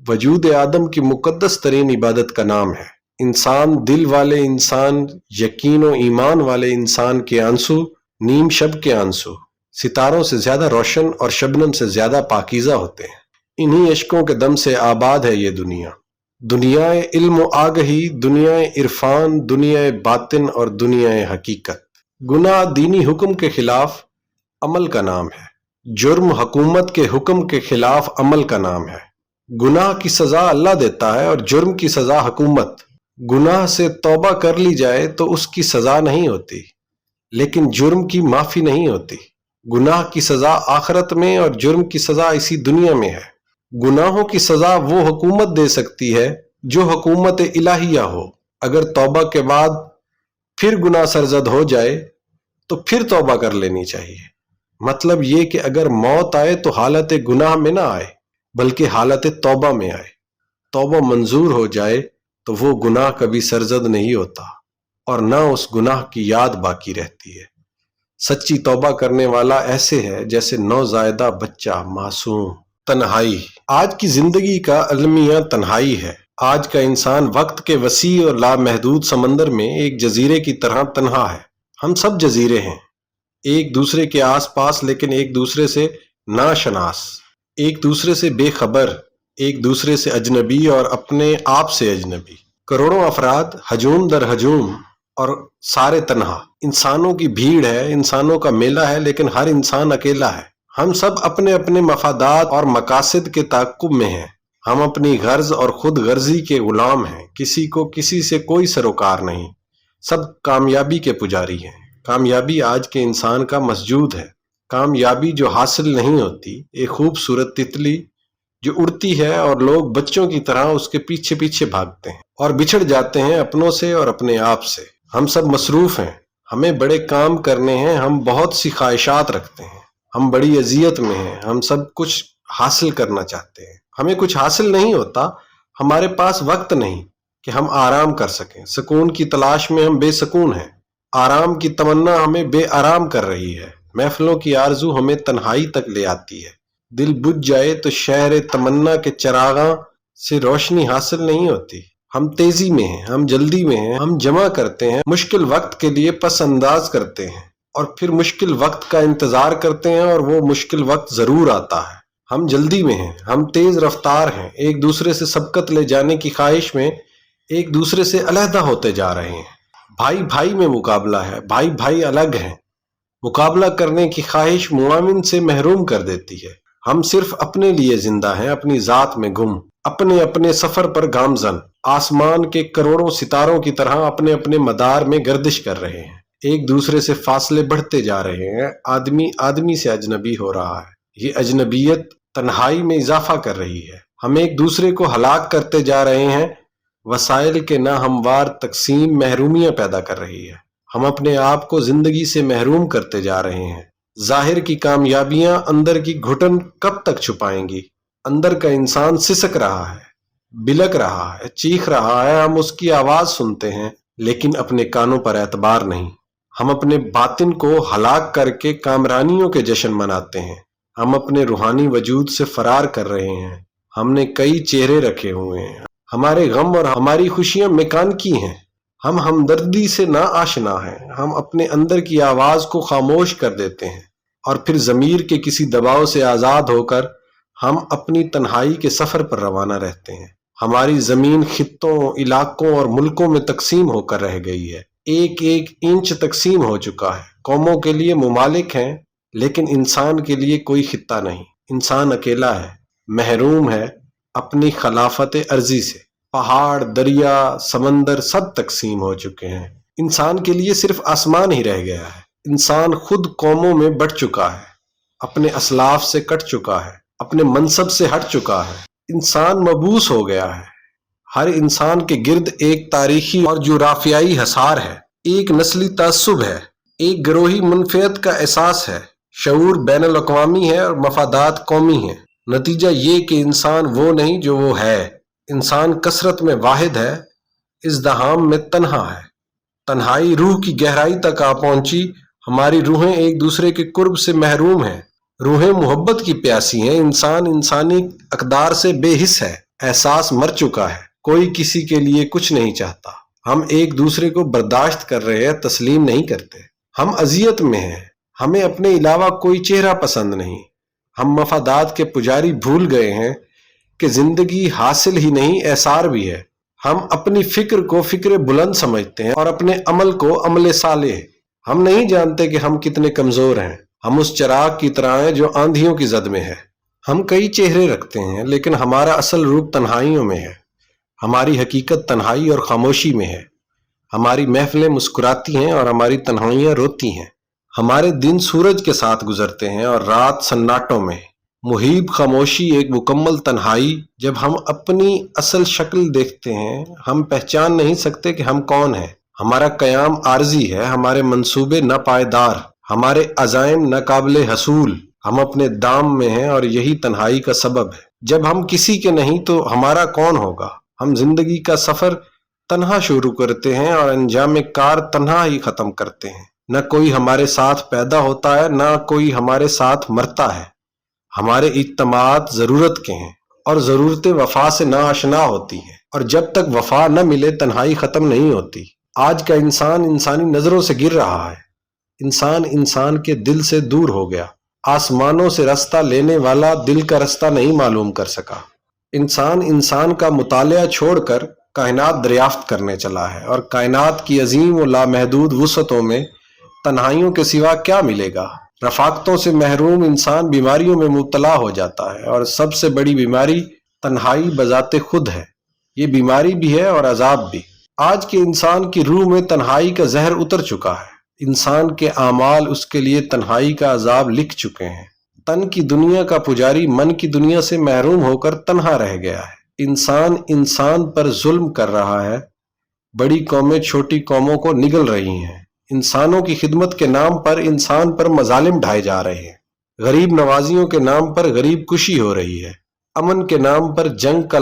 وجود آدم کی مقدس ترین عبادت کا نام ہے۔ انسان دل والے انسان، یقین و ایمان والے انسان کے آنسو نیم شب کے آنسو ستاروں سے زیادہ روشن اور شبنم سے زیادہ پاکیزہ ہوتے ہیں۔ انہی اشکوں کے دم سے آباد ہے یہ دنیا، دنیا علم و آگہی، دنیا عرفان، دنیا باطن اور دنیا حقیقت۔ گناہ دینی حکم کے خلاف عمل کا نام ہے، جرم حکومت کے حکم کے خلاف عمل کا نام ہے۔ گناہ کی سزا اللہ دیتا ہے اور جرم کی سزا حکومت۔ گناہ سے توبہ کر لی جائے تو اس کی سزا نہیں ہوتی، لیکن جرم کی معافی نہیں ہوتی۔ گناہ کی سزا آخرت میں اور جرم کی سزا اسی دنیا میں ہے۔ گناہوں کی سزا وہ حکومت دے سکتی ہے جو حکومت الہیہ ہو۔ اگر توبہ کے بعد پھر گناہ سرزد ہو جائے تو پھر توبہ کر لینی چاہیے۔ مطلب یہ کہ اگر موت آئے تو حالت گناہ میں نہ آئے بلکہ حالت توبہ میں آئے۔ توبہ منظور ہو جائے تو وہ گناہ کبھی سرزد نہیں ہوتا اور نہ اس گناہ کی یاد باقی رہتی ہے۔ سچی توبہ کرنے والا ایسے ہے جیسے نوزائیدہ بچہ معصوم۔ تنہائی آج کی زندگی کا المیہ تنہائی ہے۔ آج کا انسان وقت کے وسیع اور لامحدود سمندر میں ایک جزیرے کی طرح تنہا ہے۔ ہم سب جزیرے ہیں، ایک دوسرے کے آس پاس لیکن ایک دوسرے سے ناشناس، ایک دوسرے سے بے خبر، ایک دوسرے سے اجنبی اور اپنے آپ سے اجنبی۔ کروڑوں افراد ہجوم در ہجوم اور سارے تنہا۔ انسانوں کی بھیڑ ہے، انسانوں کا میلہ ہے، لیکن ہر انسان اکیلا ہے۔ ہم سب اپنے اپنے مفادات اور مقاصد کے تعاقب میں ہیں۔ ہم اپنی غرض اور خود غرضی کے غلام ہیں۔ کسی کو کسی سے کوئی سروکار نہیں، سب کامیابی کے پجاری ہیں۔ کامیابی آج کے انسان کا مسجود ہے۔ کامیابی جو حاصل نہیں ہوتی، ایک خوبصورت تتلی جو اڑتی ہے اور لوگ بچوں کی طرح اس کے پیچھے پیچھے بھاگتے ہیں اور بچھڑ جاتے ہیں اپنوں سے اور اپنے آپ سے۔ ہم سب مصروف ہیں، ہمیں بڑے کام کرنے ہیں، ہم بہت سی خواہشات رکھتے ہیں، ہم بڑی اذیت میں ہیں، ہم سب کچھ حاصل کرنا چاہتے ہیں، ہمیں کچھ حاصل نہیں ہوتا، ہمارے پاس وقت نہیں کہ ہم آرام کر سکیں۔ سکون کی تلاش میں ہم بے سکون ہیں، آرام کی تمنا ہمیں بے آرام کر رہی ہے، محفلوں کی آرزو ہمیں تنہائی تک لے آتی ہے۔ دل بجھ جائے تو شہر تمنا کے چراغاں سے روشنی حاصل نہیں ہوتی۔ ہم تیزی میں ہیں، ہم جلدی میں ہیں، ہم جمع کرتے ہیں، مشکل وقت کے لیے پس انداز کرتے ہیں اور پھر مشکل وقت کا انتظار کرتے ہیں اور وہ مشکل وقت ضرور آتا ہے۔ ہم جلدی میں ہیں، ہم تیز رفتار ہیں، ایک دوسرے سے سبقت لے جانے کی خواہش میں ایک دوسرے سے علیحدہ ہوتے جا رہے ہیں۔ بھائی بھائی میں مقابلہ ہے، بھائی بھائی الگ ہیں۔ مقابلہ کرنے کی خواہش معاون سے محروم کر دیتی ہے۔ ہم صرف اپنے لیے زندہ ہیں، اپنی ذات میں گم، اپنے اپنے سفر پر گامزن، آسمان کے کروڑوں ستاروں کی طرح اپنے اپنے مدار میں گردش کر رہے ہیں۔ ایک دوسرے سے فاصلے بڑھتے جا رہے ہیں، آدمی آدمی سے اجنبی ہو رہا ہے۔ یہ اجنبیت تنہائی میں اضافہ کر رہی ہے۔ ہم ایک دوسرے کو ہلاک کرتے جا رہے ہیں، وسائل کے ناہموار تقسیم محرومیاں پیدا کر رہی ہے۔ ہم اپنے آپ کو زندگی سے محروم کرتے جا رہے ہیں۔ ظاہر کی کامیابیاں اندر کی گھٹن کب تک چھپائیں گی؟ اندر کا انسان سسک رہا ہے، بلک رہا ہے، چیخ رہا ہے، ہم اس کی آواز سنتے ہیں لیکن اپنے کانوں پر اعتبار نہیں۔ ہم اپنے باطن کو ہلاک کر کے کامرانیوں کے جشن مناتے ہیں۔ ہم اپنے روحانی وجود سے فرار کر رہے ہیں۔ ہم نے کئی چہرے رکھے ہوئے ہیں، ہمارے غم اور ہماری خوشیاں میکانکی ہیں۔ ہم ہمدردی سے نا آشنا ہیں، ہم اپنے اندر کی آواز کو خاموش کر دیتے ہیں اور پھر ضمیر کے کسی دباؤ سے آزاد ہو کر ہم اپنی تنہائی کے سفر پر روانہ رہتے ہیں۔ ہماری زمین خطوں، علاقوں اور ملکوں میں تقسیم ہو کر رہ گئی ہے۔ ایک ایک انچ تقسیم ہو چکا ہے۔ قوموں کے لیے ممالک ہیں لیکن انسان کے لیے کوئی خطہ نہیں۔ انسان اکیلا ہے، محروم ہے اپنی خلافت ارضی سے۔ پہاڑ، دریا، سمندر سب تقسیم ہو چکے ہیں۔ انسان کے لیے صرف آسمان ہی رہ گیا ہے۔ انسان خود قوموں میں بٹ چکا ہے، اپنے اسلاف سے کٹ چکا ہے، اپنے منصب سے ہٹ چکا ہے۔ انسان مبعوث ہو گیا ہے۔ ہر انسان کے گرد ایک تاریخی اور جغرافیائی حصار ہے، ایک نسلی تعصب ہے، ایک گروہی منفیت کا احساس ہے۔ شعور بین الاقوامی ہے اور مفادات قومی ہیں۔ نتیجہ یہ کہ انسان وہ نہیں جو وہ ہے۔ انسان کثرت میں واحد ہے، ازدحام میں تنہا ہے۔ تنہائی روح کی گہرائی تک آ پہنچی۔ ہماری روحیں ایک دوسرے کے قرب سے محروم ہیں، روحیں محبت کی پیاسی ہیں۔ انسان انسانی اقدار سے بے حس ہے، احساس مر چکا ہے، کوئی کسی کے لیے کچھ نہیں چاہتا۔ ہم ایک دوسرے کو برداشت کر رہے ہیں، تسلیم نہیں کرتے۔ ہم اذیت میں ہیں، ہمیں اپنے علاوہ کوئی چہرہ پسند نہیں۔ ہم مفادات کے پجاری بھول گئے ہیں کہ زندگی حاصل ہی نہیں، احصار بھی ہے۔ ہم اپنی فکر کو فکر بلند سمجھتے ہیں اور اپنے عمل کو عمل صالح۔ ہم نہیں جانتے کہ ہم کتنے کمزور ہیں۔ ہم اس چراغ کی طرح ہیں جو آندھیوں کی زد میں ہے۔ ہم کئی چہرے رکھتے ہیں لیکن ہمارا اصل روپ تنہائیوں میں ہے۔ ہماری حقیقت تنہائی اور خاموشی میں ہے۔ ہماری محفلیں مسکراتی ہیں اور ہماری تنہائیاں روتی ہیں۔ ہمارے دن سورج کے ساتھ گزرتے ہیں اور رات سناٹوں میں۔ محیب خاموشی ایک مکمل تنہائی۔ جب ہم اپنی اصل شکل دیکھتے ہیں ہم پہچان نہیں سکتے کہ ہم کون ہیں۔ ہمارا قیام عارضی ہے، ہمارے منصوبے ناپائیدار، ہمارے عزائم ناقابل حصول۔ ہم اپنے دام میں ہیں اور یہی تنہائی کا سبب ہے۔ جب ہم کسی کے نہیں تو ہمارا کون ہوگا؟ ہم زندگی کا سفر تنہا شروع کرتے ہیں اور انجام کار تنہا ہی ختم کرتے ہیں۔ نہ کوئی ہمارے ساتھ پیدا ہوتا ہے، نہ کوئی ہمارے ساتھ مرتا ہے۔ ہمارے اجتماعات ضرورت کے ہیں اور ضرورتیں وفا سے ناآشنا ہوتی ہیں، اور جب تک وفا نہ ملے تنہائی ختم نہیں ہوتی۔ آج کا انسان انسانی نظروں سے گر رہا ہے، انسان انسان کے دل سے دور ہو گیا، آسمانوں سے راستہ لینے والا دل کا راستہ نہیں معلوم کر سکا۔ انسان انسان کا مطالعہ چھوڑ کر کائنات دریافت کرنے چلا ہے، اور کائنات کی عظیم و لامحدود وسعتوں میں تنہائیوں کے سوا کیا ملے گا؟ رفاقتوں سے محروم انسان بیماریوں میں مبتلا ہو جاتا ہے، اور سب سے بڑی بیماری تنہائی بذات خود ہے۔ یہ بیماری بھی ہے اور عذاب بھی۔ آج کے انسان کی روح میں تنہائی کا زہر اتر چکا ہے۔ انسان کے اعمال اس کے لیے تنہائی کا عذاب لکھ چکے ہیں۔ تن کی دنیا کا پجاری من کی دنیا سے محروم ہو کر تنہا رہ گیا ہے۔ انسان انسان پر ظلم کر رہا ہے، بڑی قومیں چھوٹی قوموں کو نگل رہی ہیں۔ انسانوں کی خدمت کے نام پر انسان پر مظالم ڈھائے جا رہے ہیں، غریب نوازیوں کے نام پر غریب کشی ہو رہی ہے، امن کے نام پر جنگ کا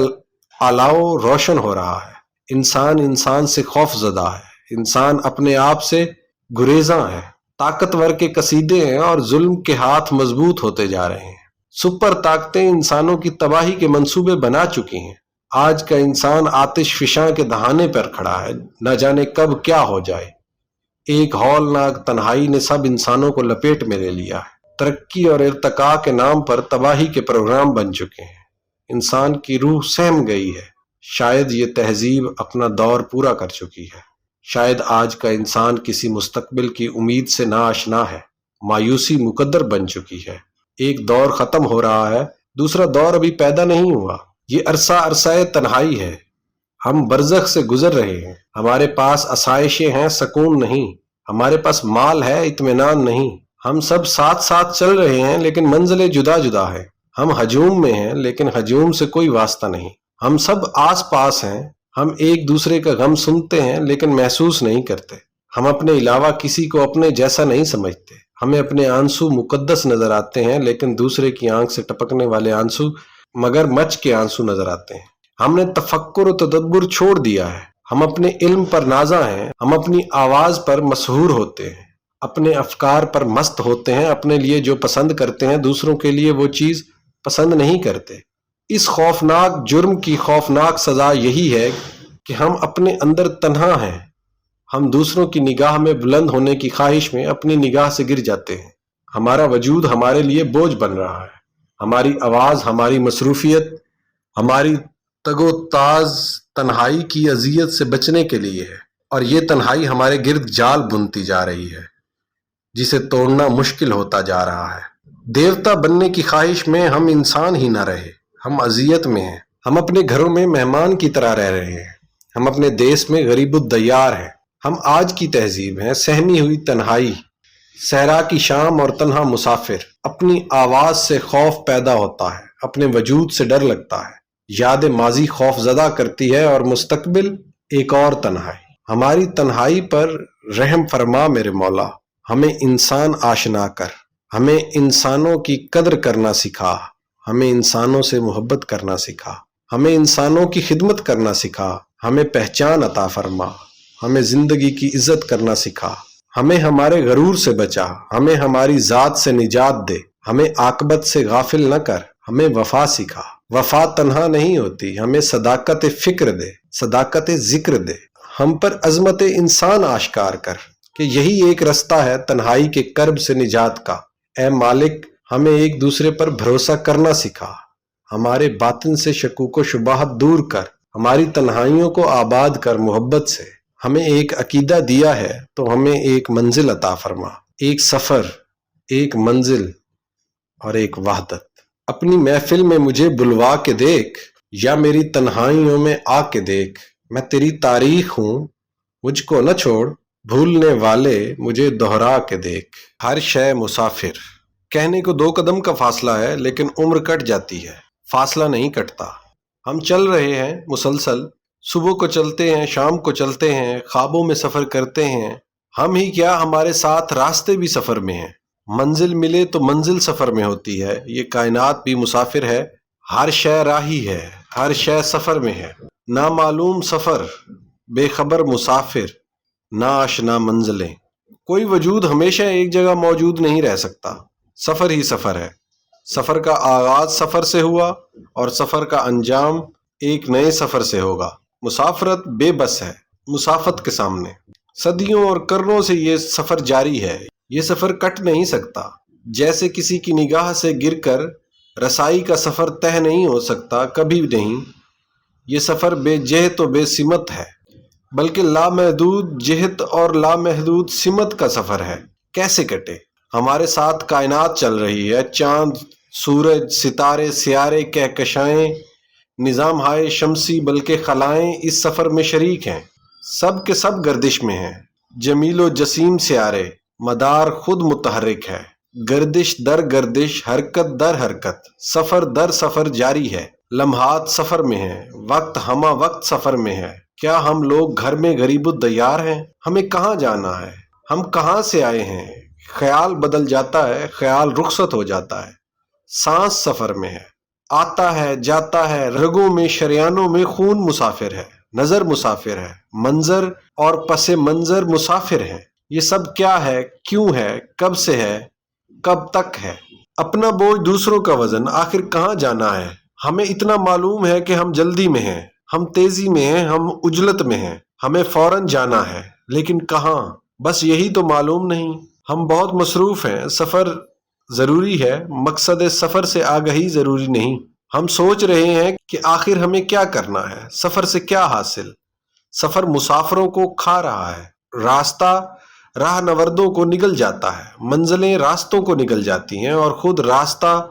الاؤ روشن ہو رہا ہے۔ انسان انسان سے خوف زدہ ہے، انسان اپنے آپ سے گریزاں ہے، طاقتور کے قصیدے ہیں اور ظلم کے ہاتھ مضبوط ہوتے جا رہے ہیں۔ سپر طاقتیں انسانوں کی تباہی کے منصوبے بنا چکی ہیں۔ آج کا انسان آتش فشاں کے دہانے پر کھڑا ہے، نہ جانے کب کیا ہو جائے۔ ایک ہولناک تنہائی نے سب انسانوں کو لپیٹ میں لے لیا ہے۔ ترقی اور ارتقاء کے نام پر تباہی کے پروگرام بن چکے ہیں۔ انسان کی روح سہم گئی ہے۔ شاید یہ تہذیب اپنا دور پورا کر چکی ہے۔ شاید آج کا انسان کسی مستقبل کی امید سے ناآشنا ہے۔ مایوسی مقدر بن چکی ہے۔ ایک دور ختم ہو رہا ہے، دوسرا دور ابھی پیدا نہیں ہوا۔ یہ عرصہ تنہائی ہے۔ ہم برزخ سے گزر رہے ہیں۔ ہمارے پاس آسائشیں ہیں، سکون نہیں۔ ہمارے پاس مال ہے، اطمینان نہیں۔ ہم سب ساتھ ساتھ چل رہے ہیں لیکن منزلیں جدا جدا ہیں۔ ہم ہجوم میں ہیں لیکن ہجوم سے کوئی واسطہ نہیں۔ ہم سب آس پاس ہیں، ہم ایک دوسرے کا غم سنتے ہیں لیکن محسوس نہیں کرتے۔ ہم اپنے علاوہ کسی کو اپنے جیسا نہیں سمجھتے۔ ہمیں اپنے آنسو مقدس نظر آتے ہیں لیکن دوسرے کی آنکھ سے ٹپکنے والے آنسو مگر مچھ کے آنسو نظر آتے ہیں۔ ہم نے تفکر و تدبر چھوڑ دیا ہے۔ ہم اپنے علم پر نازاں ہیں، ہم اپنی آواز پر مسحور ہوتے ہیں، اپنے افکار پر مست ہوتے ہیں، اپنے لیے جو پسند کرتے ہیں دوسروں کے لیے وہ چیز پسند نہیں کرتے۔ اس خوفناک جرم کی خوفناک سزا یہی ہے کہ ہم اپنے اندر تنہا ہیں۔ ہم دوسروں کی نگاہ میں بلند ہونے کی خواہش میں اپنی نگاہ سے گر جاتے ہیں۔ ہمارا وجود ہمارے لیے بوجھ بن رہا ہے۔ ہماری آواز، ہماری مصروفیت، ہماری تگ و تاز تنہائی کی اذیت سے بچنے کے لیے ہے، اور یہ تنہائی ہمارے گرد جال بنتی جا رہی ہے جسے توڑنا مشکل ہوتا جا رہا ہے۔ دیوتا بننے کی خواہش میں ہم انسان ہی نہ رہے، ہم اذیت میں ہیں۔ ہم اپنے گھروں میں مہمان کی طرح رہ رہے ہیں، ہم اپنے دیس میں غریب الدیار ہیں۔ ہم آج کی تہذیب ہیں، سہمی ہوئی تنہائی، صحرا کی شام اور تنہا مسافر۔ اپنی آواز سے خوف پیدا ہوتا ہے، اپنے وجود سے ڈر لگتا ہے۔ یاد ماضی خوف زدہ کرتی ہے اور مستقبل ایک اور تنہائی۔ ہماری تنہائی پر رحم فرما میرے مولا، ہمیں انسان آشنا کر، ہمیں انسانوں کی قدر کرنا سکھا، ہمیں انسانوں سے محبت کرنا سکھا، ہمیں انسانوں کی خدمت کرنا سکھا، ہمیں پہچان عطا فرما، ہمیں زندگی کی عزت کرنا سکھا، ہمیں ہمارے غرور سے بچا، ہمیں ہماری ذات سے نجات دے، ہمیں عاقبت سے غافل نہ کر، ہمیں وفا سکھا۔ وفا تنہا نہیں ہوتی، ہمیں صداقت فکر دے، صداقت ذکر دے، ہم پر عظمت انسان آشکار کر کہ یہی ایک رستہ ہے تنہائی کے کرب سے نجات کا۔ اے مالک، ہمیں ایک دوسرے پر بھروسہ کرنا سکھا، ہمارے باطن سے شکوک و شبہات دور کر، ہماری تنہائیوں کو آباد کر محبت سے۔ ہمیں ایک عقیدہ دیا ہے تو ہمیں ایک منزل عطا فرما، ایک سفر، ایک منزل اور ایک وحدت۔ اپنی محفل میں مجھے بلوا کے دیکھ، یا میری تنہائیوں میں آ کے دیکھ۔ میں تیری تاریخ ہوں، مجھ کو نہ چھوڑ، بھولنے والے مجھے دہرا کے دیکھ۔ ہر شے مسافر، کہنے کو 2 قدم کا فاصلہ ہے لیکن عمر کٹ جاتی ہے، فاصلہ نہیں کٹتا۔ ہم چل رہے ہیں مسلسل، صبح کو چلتے ہیں، شام کو چلتے ہیں، خوابوں میں سفر کرتے ہیں۔ ہم ہی کیا، ہمارے ساتھ راستے بھی سفر میں ہیں۔ منزل ملے تو منزل سفر میں ہوتی ہے، یہ کائنات بھی مسافر ہے۔ ہر شے راہی ہے، ہر شے سفر میں ہے۔ نامعلوم سفر، بے خبر مسافر، نا آشنا منزلیں۔ کوئی وجود ہمیشہ ایک جگہ موجود نہیں رہ سکتا، سفر ہی سفر ہے۔ سفر کا آغاز سفر سے ہوا اور سفر کا انجام ایک نئے سفر سے ہوگا۔ مسافرت بے بس ہے مسافت کے سامنے۔ صدیوں اور قرنوں سے یہ سفر جاری ہے، یہ سفر کٹ نہیں سکتا۔ جیسے کسی کی نگاہ سے گر کر رسائی کا سفر طے نہیں ہو سکتا، کبھی نہیں۔ یہ سفر بے جہت و بے سمت ہے، بلکہ لامحدود جہت اور لامحدود سمت کا سفر ہے۔ کیسے کٹے؟ ہمارے ساتھ کائنات چل رہی ہے، چاند، سورج، ستارے، سیارے، کہکشائیں، نظام ہائے شمسی، بلکہ خلائیں اس سفر میں شریک ہیں۔ سب کے سب گردش میں ہیں۔ جمیل و جسیم سیارے، مدار خود متحرک ہے، گردش در گردش، حرکت در حرکت، سفر در سفر جاری ہے۔ لمحات سفر میں ہیں، وقت ہمہ وقت سفر میں ہے۔ کیا ہم لوگ گھر میں غریب الدیار ہیں؟ ہمیں کہاں جانا ہے؟ ہم کہاں سے آئے ہیں؟ خیال بدل جاتا ہے، خیال رخصت ہو جاتا ہے۔ سانس سفر میں ہے، آتا ہے جاتا ہے، رگوں میں شریانوں میں خون مسافر ہے، نظر مسافر ہے، منظر اور پس منظر مسافر ہے۔ یہ سب کیا ہے؟ کیوں ہے؟ کب سے ہے؟ کب تک ہے؟ اپنا بوجھ دوسروں کا وزن، آخر کہاں جانا ہے؟ ہمیں اتنا معلوم ہے کہ ہم جلدی میں ہیں، ہم تیزی میں ہیں، ہم عجلت میں ہیں، ہمیں فوراً جانا ہے، لیکن کہاں؟ بس یہی تو معلوم نہیں۔ ہم بہت مصروف ہیں، سفر ضروری ہے، مقصد سفر سے آگہی ضروری نہیں۔ ہم سوچ رہے ہیں کہ آخر ہمیں کیا کرنا ہے، سفر سے کیا حاصل؟ سفر مسافروں کو کھا رہا ہے، راستہ راہ نوردوں کو نگل جاتا ہے، منزلیں راستوں کو نگل جاتی ہیں اور خود راستہ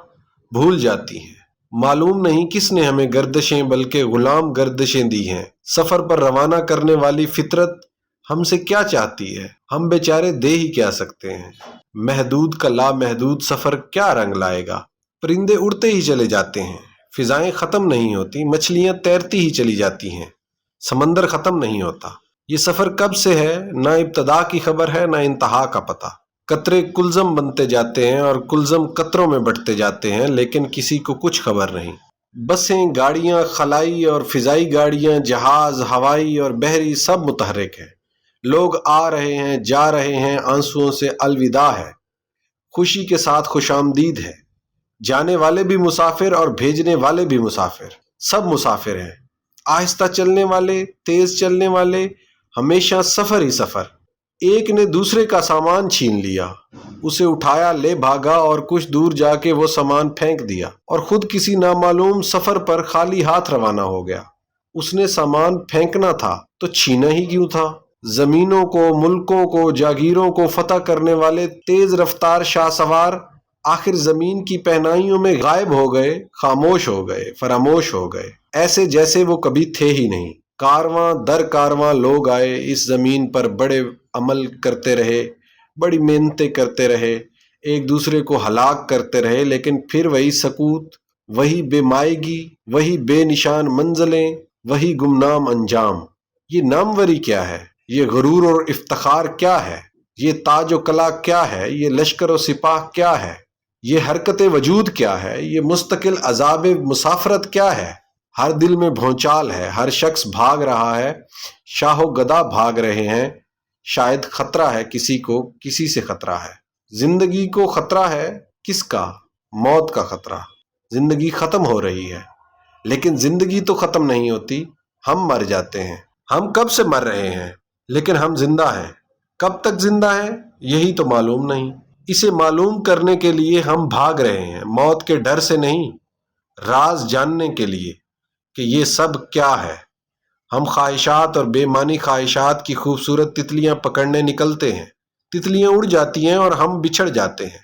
بھول جاتی ہیں۔ معلوم نہیں کس نے ہمیں گردشیں بلکہ غلام گردشیں دی ہیں۔ سفر پر روانہ کرنے والی فطرت ہم سے کیا چاہتی ہے؟ ہم بیچارے دے ہی کیا سکتے ہیں؟ محدود کا لامحدود سفر کیا رنگ لائے گا؟ پرندے اڑتے ہی چلے جاتے ہیں، فضائیں ختم نہیں ہوتی، مچھلیاں تیرتی ہی چلی جاتی ہیں، سمندر ختم نہیں ہوتا۔ یہ سفر کب سے ہے؟ نہ ابتدا کی خبر ہے، نہ انتہا کا پتہ۔ قطرے کلزم بنتے جاتے ہیں اور کلزم قطروں میں بٹتے جاتے ہیں، لیکن کسی کو کچھ خبر نہیں۔ بسیں، گاڑیاں، خلائی اور فضائی گاڑیاں، جہاز، ہوائی اور بحری، سب متحرک ہیں۔ لوگ آ رہے ہیں، جا رہے ہیں، آنسوؤں سے الوداع ہے، خوشی کے ساتھ خوش آمدید ہے۔ جانے والے بھی مسافر اور بھیجنے والے بھی مسافر، سب مسافر ہیں۔ آہستہ چلنے والے، تیز چلنے والے، ہمیشہ سفر ہی سفر۔ ایک نے دوسرے کا سامان چھین لیا، اسے اٹھایا، لے بھاگا اور کچھ دور جا کے وہ سامان پھینک دیا اور خود کسی نامعلوم سفر پر خالی ہاتھ روانہ ہو گیا۔ اس نے سامان پھینکنا تھا تو چھینا ہی کیوں تھا؟ زمینوں کو، ملکوں کو، جاگیروں کو فتح کرنے والے تیز رفتار شاہ سوار آخر زمین کی پہنائیوں میں غائب ہو گئے، خاموش ہو گئے، فراموش ہو گئے، ایسے جیسے وہ کبھی تھے ہی نہیں۔ کارواں در کارواں لوگ آئے، اس زمین پر بڑے عمل کرتے رہے، بڑی محنتیں کرتے رہے، ایک دوسرے کو ہلاک کرتے رہے، لیکن پھر وہی سکوت، وہی بے مائگی، وہی بے نشان منزلیں، وہی گمنام انجام۔ یہ ناموری کیا ہے؟ یہ غرور اور افتخار کیا ہے؟ یہ تاج و کلا کیا ہے؟ یہ لشکر و سپاہ کیا ہے؟ یہ حرکت وجود کیا ہے؟ یہ مستقل عذاب مسافرت کیا ہے؟ ہر دل میں بھونچال ہے، ہر شخص بھاگ رہا ہے، شاہ و گدا بھاگ رہے ہیں۔ شاید خطرہ ہے کسی کو، کسی سے خطرہ ہے۔ زندگی کو خطرہ ہے، کس کا؟ موت کا خطرہ۔ زندگی ختم ہو رہی ہے، لیکن زندگی تو ختم نہیں ہوتی، ہم مر جاتے ہیں۔ ہم کب سے مر رہے ہیں، لیکن ہم زندہ ہیں۔ کب تک زندہ ہیں، یہی تو معلوم نہیں۔ اسے معلوم کرنے کے لیے ہم بھاگ رہے ہیں، موت کے ڈر سے نہیں، راز جاننے کے لیے کہ یہ سب کیا ہے۔ ہم خواہشات اور بے معنی خواہشات کی خوبصورت تتلیاں پکڑنے نکلتے ہیں۔ تتلیاں اڑ جاتی ہیں اور ہم بچھڑ جاتے ہیں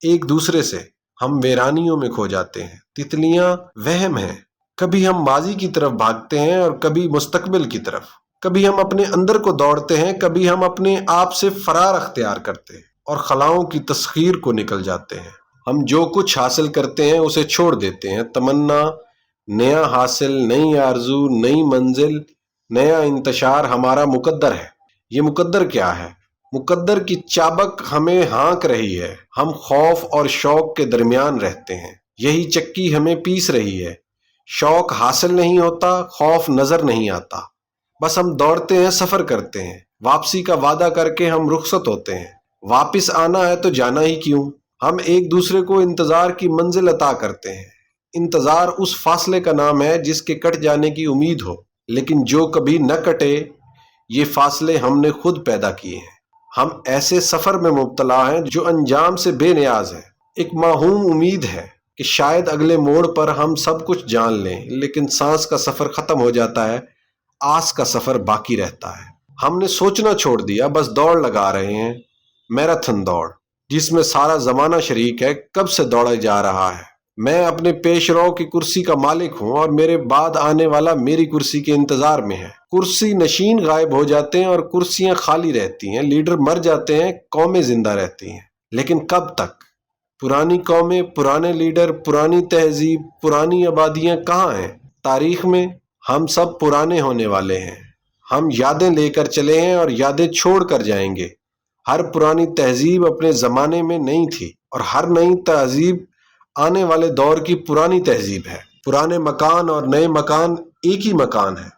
ایک دوسرے سے، ہم ویرانیوں میں کھو جاتے ہیں۔ تتلیاں وہم ہیں، کبھی ہم ماضی کی طرف بھاگتے ہیں اور کبھی مستقبل کی طرف، کبھی ہم اپنے اندر کو دوڑتے ہیں، کبھی ہم اپنے آپ سے فرار اختیار کرتے ہیں اور خلاؤں کی تسخیر کو نکل جاتے ہیں۔ ہم جو کچھ حاصل کرتے ہیں اسے چھوڑ دیتے ہیں۔ تمنا، نیا حاصل، نئی آرزو، نئی منزل، نیا انتشار ہمارا مقدر ہے۔ یہ مقدر کیا ہے؟ مقدر کی چابک ہمیں ہانک رہی ہے، ہم خوف اور شوق کے درمیان رہتے ہیں، یہی چکی ہمیں پیس رہی ہے۔ شوق حاصل نہیں ہوتا، خوف نظر نہیں آتا، بس ہم دوڑتے ہیں، سفر کرتے ہیں، واپسی کا وعدہ کر کے ہم رخصت ہوتے ہیں۔ واپس آنا ہے تو جانا ہی کیوں؟ ہم ایک دوسرے کو انتظار کی منزل عطا کرتے ہیں۔ انتظار اس فاصلے کا نام ہے جس کے کٹ جانے کی امید ہو، لیکن جو کبھی نہ کٹے۔ یہ فاصلے ہم نے خود پیدا کیے ہیں۔ ہم ایسے سفر میں مبتلا ہیں جو انجام سے بے نیاز ہے۔ ایک موہوم امید ہے کہ شاید اگلے موڑ پر ہم سب کچھ جان لیں، لیکن سانس کا سفر ختم ہو جاتا ہے، آس کا سفر باقی رہتا ہے۔ ہم نے سوچنا چھوڑ دیا، بس دوڑ لگا رہے ہیں، میراتھن دوڑ جس میں سارا زمانہ شریک ہے، کب سے دوڑا جا رہا ہے۔ میں اپنے پیش رو کی کرسی کا مالک ہوں اور میرے بعد آنے والا میری کرسی کے انتظار میں ہے۔ کرسی نشین غائب ہو جاتے ہیں اور کرسیاں خالی رہتی ہیں، لیڈر مر جاتے ہیں، قومیں زندہ رہتی ہیں، لیکن کب تک؟ پرانی قومیں، پرانے لیڈر، پرانی تہذیب، پرانی آبادیاں کہاں ہیں تاریخ میں؟ ہم سب پرانے ہونے والے ہیں۔ ہم یادیں لے کر چلے ہیں اور یادیں چھوڑ کر جائیں گے۔ ہر پرانی تہذیب اپنے زمانے میں نئی تھی، اور ہر نئی تہذیب آنے والے دور کی پرانی تہذیب ہے۔ پرانے مکان اور نئے مکان ایک ہی مکان ہے۔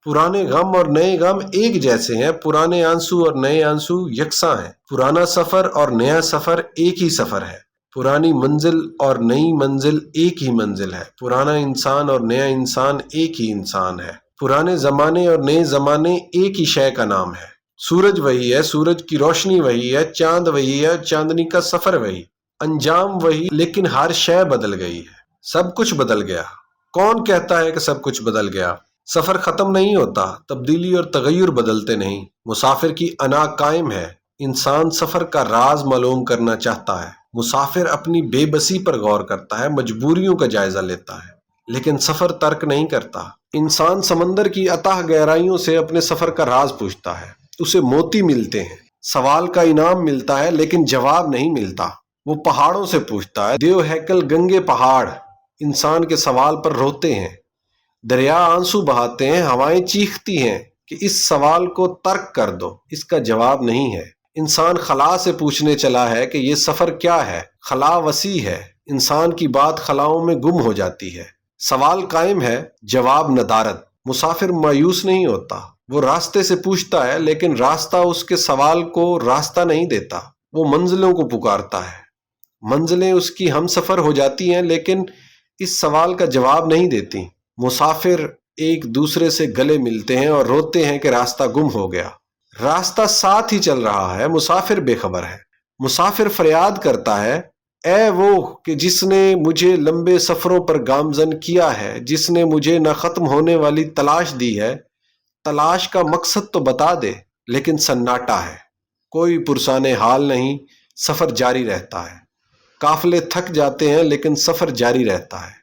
پرانے غم اور نئے غم ایک جیسے ہیں، پرانے آنسو اور نئے آنسو یکساں ہیں۔ پرانا سفر اور نیا سفر ایک ہی سفر ہے۔ پرانی منزل اور نئی منزل ایک ہی منزل ہے۔ پرانا انسان اور نیا انسان ایک ہی انسان ہے۔ پرانے زمانے اور نئے زمانے ایک ہی شے کا نام ہے۔ سورج وہی ہے، سورج کی روشنی وہی ہے، چاند وہی ہے، چاندنی کا سفر وہی، انجام وہی، لیکن ہر شے بدل گئی ہے۔ سب کچھ بدل گیا۔ کون کہتا ہے کہ سب کچھ بدل گیا؟ سفر ختم نہیں ہوتا، تبدیلی اور تغیر بدلتے نہیں۔ مسافر کی انا قائم ہے۔ انسان سفر کا راز معلوم کرنا چاہتا ہے۔ مسافر اپنی بے بسی پر غور کرتا ہے، مجبوریوں کا جائزہ لیتا ہے، لیکن سفر ترک نہیں کرتا۔ انسان سمندر کی اتاہ گہرائیوں سے اپنے سفر کا راز پوچھتا ہے۔ اسے موتی ملتے ہیں، سوال کا انعام ملتا ہے، لیکن جواب نہیں ملتا۔ وہ پہاڑوں سے پوچھتا ہے۔ دیو ہیکل گنگے پہاڑ انسان کے سوال پر روتے ہیں، دریا آنسو بہاتے ہیں، ہوائیں چیختی ہیں کہ اس سوال کو ترک کر دو، اس کا جواب نہیں ہے۔ انسان خلا سے پوچھنے چلا ہے کہ یہ سفر کیا ہے۔ خلا وسیع ہے، انسان کی بات خلاؤں میں گم ہو جاتی ہے۔ سوال قائم ہے، جواب ندارد۔ مسافر مایوس نہیں ہوتا، وہ راستے سے پوچھتا ہے، لیکن راستہ اس کے سوال کو راستہ نہیں دیتا۔ وہ منزلوں کو پکارتا ہے، منزلیں اس کی ہم سفر ہو جاتی ہیں، لیکن اس سوال کا جواب نہیں دیتی۔ مسافر ایک دوسرے سے گلے ملتے ہیں اور روتے ہیں کہ راستہ گم ہو گیا۔ راستہ ساتھ ہی چل رہا ہے، مسافر بے خبر ہے۔ مسافر فریاد کرتا ہے، اے وہ کہ جس نے مجھے لمبے سفروں پر گامزن کیا ہے، جس نے مجھے نہ ختم ہونے والی تلاش دی ہے، تلاش کا مقصد تو بتا دے۔ لیکن سناٹا ہے، کوئی پرسان حال نہیں، سفر جاری رہتا ہے۔ قافلے تھک جاتے ہیں، لیکن سفر جاری رہتا ہے۔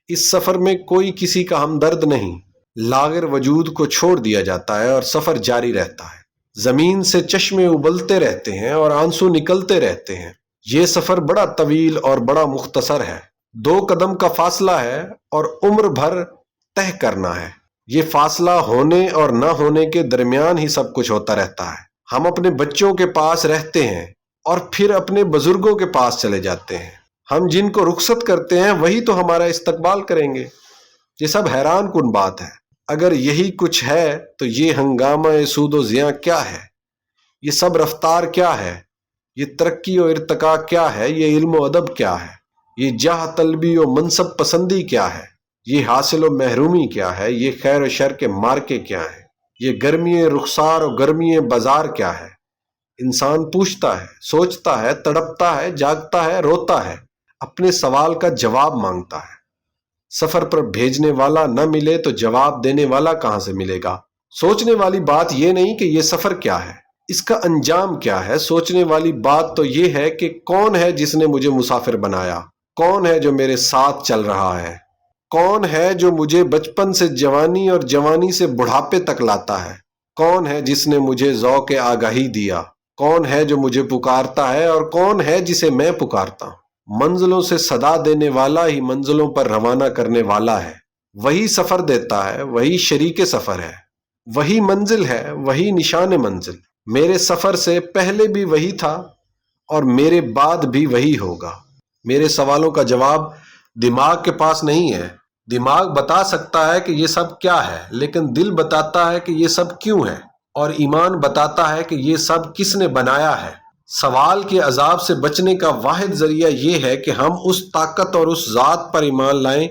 اس سفر میں کوئی کسی کا ہمدرد نہیں، لاغر وجود کو چھوڑ دیا جاتا ہے اور سفر جاری رہتا ہے۔ زمین سے چشمے ابلتے رہتے ہیں اور آنسو نکلتے رہتے ہیں۔ یہ سفر بڑا طویل اور بڑا مختصر ہے۔ 2 قدم کا فاصلہ ہے اور عمر بھر طے کرنا ہے۔ یہ فاصلہ ہونے اور نہ ہونے کے درمیان ہی سب کچھ ہوتا رہتا ہے۔ ہم اپنے بچوں کے پاس رہتے ہیں اور پھر اپنے بزرگوں کے پاس چلے جاتے ہیں۔ ہم جن کو رخصت کرتے ہیں وہی تو ہمارا استقبال کریں گے۔ یہ سب حیران کن بات ہے۔ اگر یہی کچھ ہے تو یہ ہنگامہ سود و زیاں کیا ہے؟ یہ سب رفتار کیا ہے؟ یہ ترقی و ارتقاء کیا ہے؟ یہ علم و ادب کیا ہے؟ یہ جاہ طلبی و منصب پسندی کیا ہے؟ یہ حاصل و محرومی کیا ہے؟ یہ خیر و شر کے مارکے کیا ہیں؟ یہ گرمی رخسار و گرمی بازار کیا ہے؟ انسان پوچھتا ہے، سوچتا ہے، تڑپتا ہے، جاگتا ہے، روتا ہے، اپنے سوال کا جواب مانگتا ہے۔ سفر پر بھیجنے والا نہ ملے تو جواب دینے والا کہاں سے ملے گا؟ سوچنے والی بات یہ نہیں کہ یہ سفر کیا ہے، اس کا انجام کیا ہے۔ سوچنے والی بات تو یہ ہے کہ کون ہے جس نے مجھے مسافر بنایا؟ کون ہے جو میرے ساتھ چل رہا ہے؟ کون ہے جو مجھے بچپن سے جوانی اور جوانی سے بڑھاپے تک لاتا ہے؟ کون ہے جس نے مجھے ذوق آگاہی دیا؟ کون ہے جو مجھے پکارتا ہے اور کون ہے جسے میں پکارتا ہوں؟ منزلوں سے صدا دینے والا ہی منزلوں پر روانہ کرنے والا ہے۔ وہی سفر دیتا ہے، وہی شریک سفر ہے، وہی منزل ہے، وہی نشان منزل۔ میرے سفر سے پہلے بھی وہی تھا اور میرے بعد بھی وہی ہوگا۔ میرے سوالوں کا جواب دماغ کے پاس نہیں ہے۔ دماغ بتا سکتا ہے کہ یہ سب کیا ہے، لیکن دل بتاتا ہے کہ یہ سب کیوں ہے، اور ایمان بتاتا ہے کہ یہ سب کس نے بنایا ہے۔ سوال کے عذاب سے بچنے کا واحد ذریعہ یہ ہے کہ ہم اس طاقت اور اس ذات پر ایمان لائیں